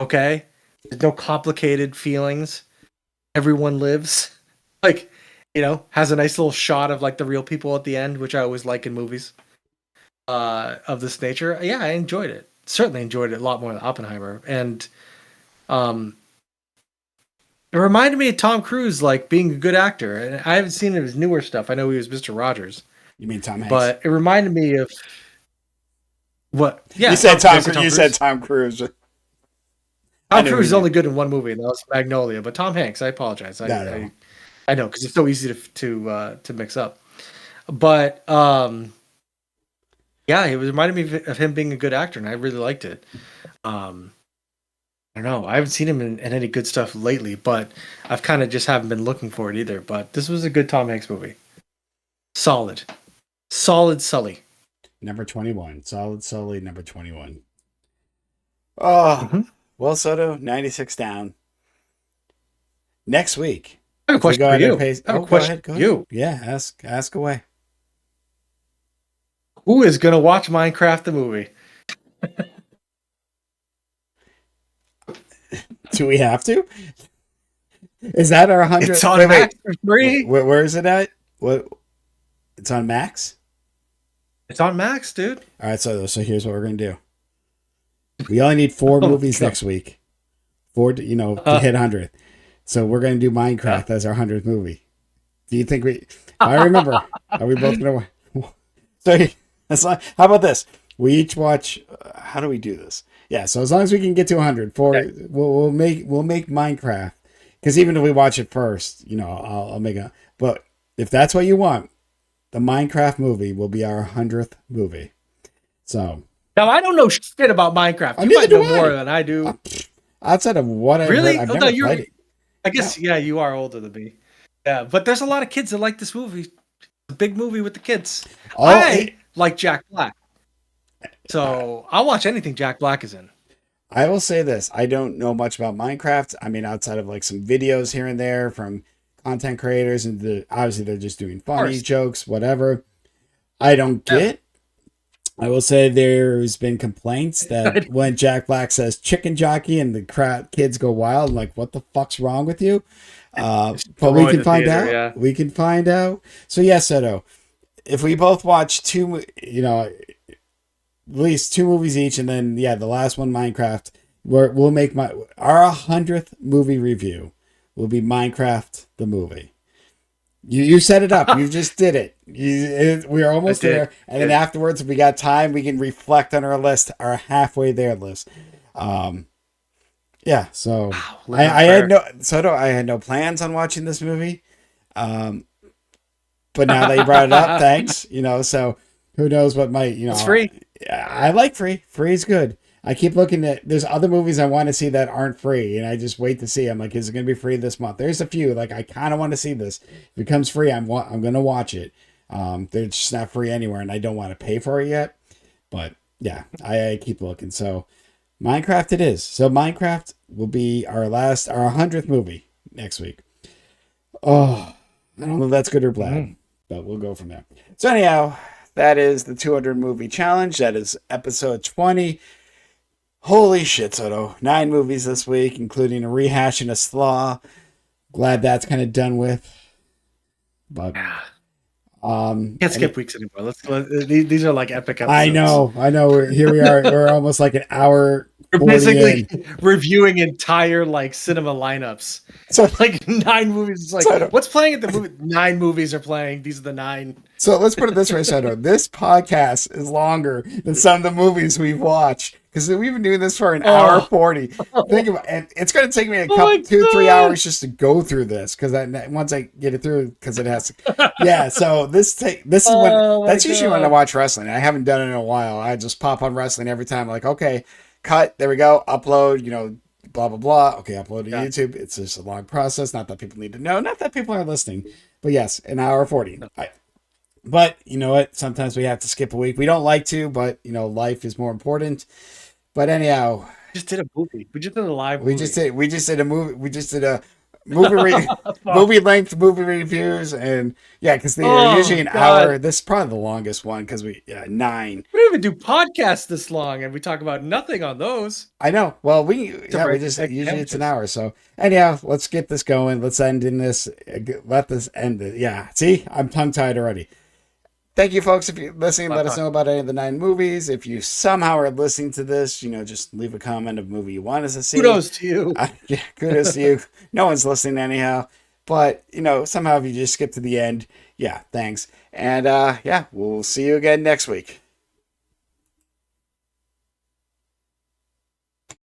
Okay? There's no complicated feelings. Everyone lives. Like, has a nice little shot of like the real people at the end, which I always like in movies of this nature. Yeah, I enjoyed it. Certainly enjoyed it a lot more than Oppenheimer. And um, it reminded me of Tom Cruise, like being a good actor. And I haven't seen his newer stuff. I know he was Mr. Rogers,
You mean Tom Hanks?
but it reminded me of what?
You
Yeah,
said
Tom,
Tom. You
Cruise.
said Tom Cruise.
Tom Cruise is only good in one movie, and that was Magnolia. But Tom Hanks, I apologize.
No.
I know because it's so easy to mix up. But yeah, it was reminded me of him being a good actor, and I really liked it. I don't know. I haven't seen him in any good stuff lately, but I've kind of just haven't been looking for it either. But this was a good Tom Hanks movie. Solid Sully.
Number 21. Solid Sully, number 21. Oh, Well, Soto, 96 down. Next week.
I have a question for you.
Go ahead. Yeah, ask away.
Who is going to watch Minecraft the movie?
Do we have to? Is that our 100?
It's on Max for free.
Where is it at? What? It's on Max?
It's on Max, dude.
All right, so here's what we're going to do. We only need 4 movies next week. 4 to hit 100. So we're going to do Minecraft as our 100th movie. Do you think I remember. Are we both going to... So, how about this? We each watch... how do we do this? Yeah, so as long as we can get to 100, we'll make Minecraft. Because even if we watch it first, I'll make a... But if that's what you want, the Minecraft movie will be our 100th movie. So...
Now, I don't know shit about Minecraft. You might know more than I do.
Outside of what I've
really?
I've never played it.
I guess, yeah, you are older than me. Yeah, but there's a lot of kids that like this movie. It's a big movie with the kids. I like Jack Black. So I'll watch anything Jack Black is in.
I will say this. I don't know much about Minecraft. I mean, outside of like some videos here and there from content creators, and obviously they're just doing funny jokes, whatever. I don't get. I will say there's been complaints that when Jack Black says chicken jockey and the kids go wild, I'm like, what the fuck's wrong with you? But we can find out. Yeah. We can find out. So yes, Soto, if we both watch at least 2 movies each, and then the last one, Minecraft, we'll make our 100th movie review will be Minecraft the movie. You set it up. You just did it. We are almost there. And then afterwards, if we got time, we can reflect on our list, our halfway there list. Yeah. So I had no plans on watching this movie. But now that you brought it up, thanks. So who knows what might,
It's free.
I like free. Free is good. I keep looking at, there's other movies I want to see that aren't free, and I just wait to see. I'm like, is it going to be free this month? There's a few, like, I kind of want to see this. If it becomes free, I'm going to watch it. They're just not free anywhere, and I don't want to pay for it yet. But yeah, I keep looking. So Minecraft it is. So Minecraft will be our 100th movie next week. Oh, I don't know if that's good or bad, but we'll go from there. So anyhow, that is the 200 movie challenge. That is episode 20. Holy shit, Soto. 9 movies this week, including a rehash and a Slaw. Glad that's kind of done with. But
can't skip weeks anymore. These are like epic episodes.
I know. Here we are. We're almost like an hour.
We're basically reviewing entire like cinema lineups. So like 9 movies. It's like, what's playing at the movie? 9 movies are playing. These are the 9.
So let's put it this way, Soto. This podcast is longer than some of the movies we've watched. Because we've been doing this for an hour 40. Think about it. And it's going to take me a couple, 2-3 hours just to go through this. Because once I get it through, because it has to. Yeah, so this is when, that's usually when I watch wrestling. I haven't done it in a while. I just pop on wrestling every time. Like, okay, cut, there we go, upload, blah, blah, blah. Okay, upload to YouTube. It's just a long process. Not that people need to know. Not that people are listening. But yes, an hour 40. But you know what? Sometimes we have to skip a week. We don't like to, but life is more important. But anyhow,
we just did a movie. We just did a live movie.
We just did a movie. We just did a
Fuck.
movie length movie reviews, and yeah, because they're usually
Oh
an
God.
hour. This is probably the longest one because we 9.
We don't even do podcasts this long, and we talk about nothing on those.
I know. Well,
Except for
we just
egg
usually it's an
sandwiches.
hour. So anyhow, let's get this going. Let's end in this. Let this end. Yeah. See, I'm tongue tied already. Thank you, folks. If you're listening, let us know about any of the 9 movies. If you somehow are listening to this, just leave a comment of movie you want us to see.
Kudos to you.
Yeah, kudos to you. No one's listening anyhow. But, somehow if you just skip to the end, yeah, thanks. And yeah, we'll see you again next week.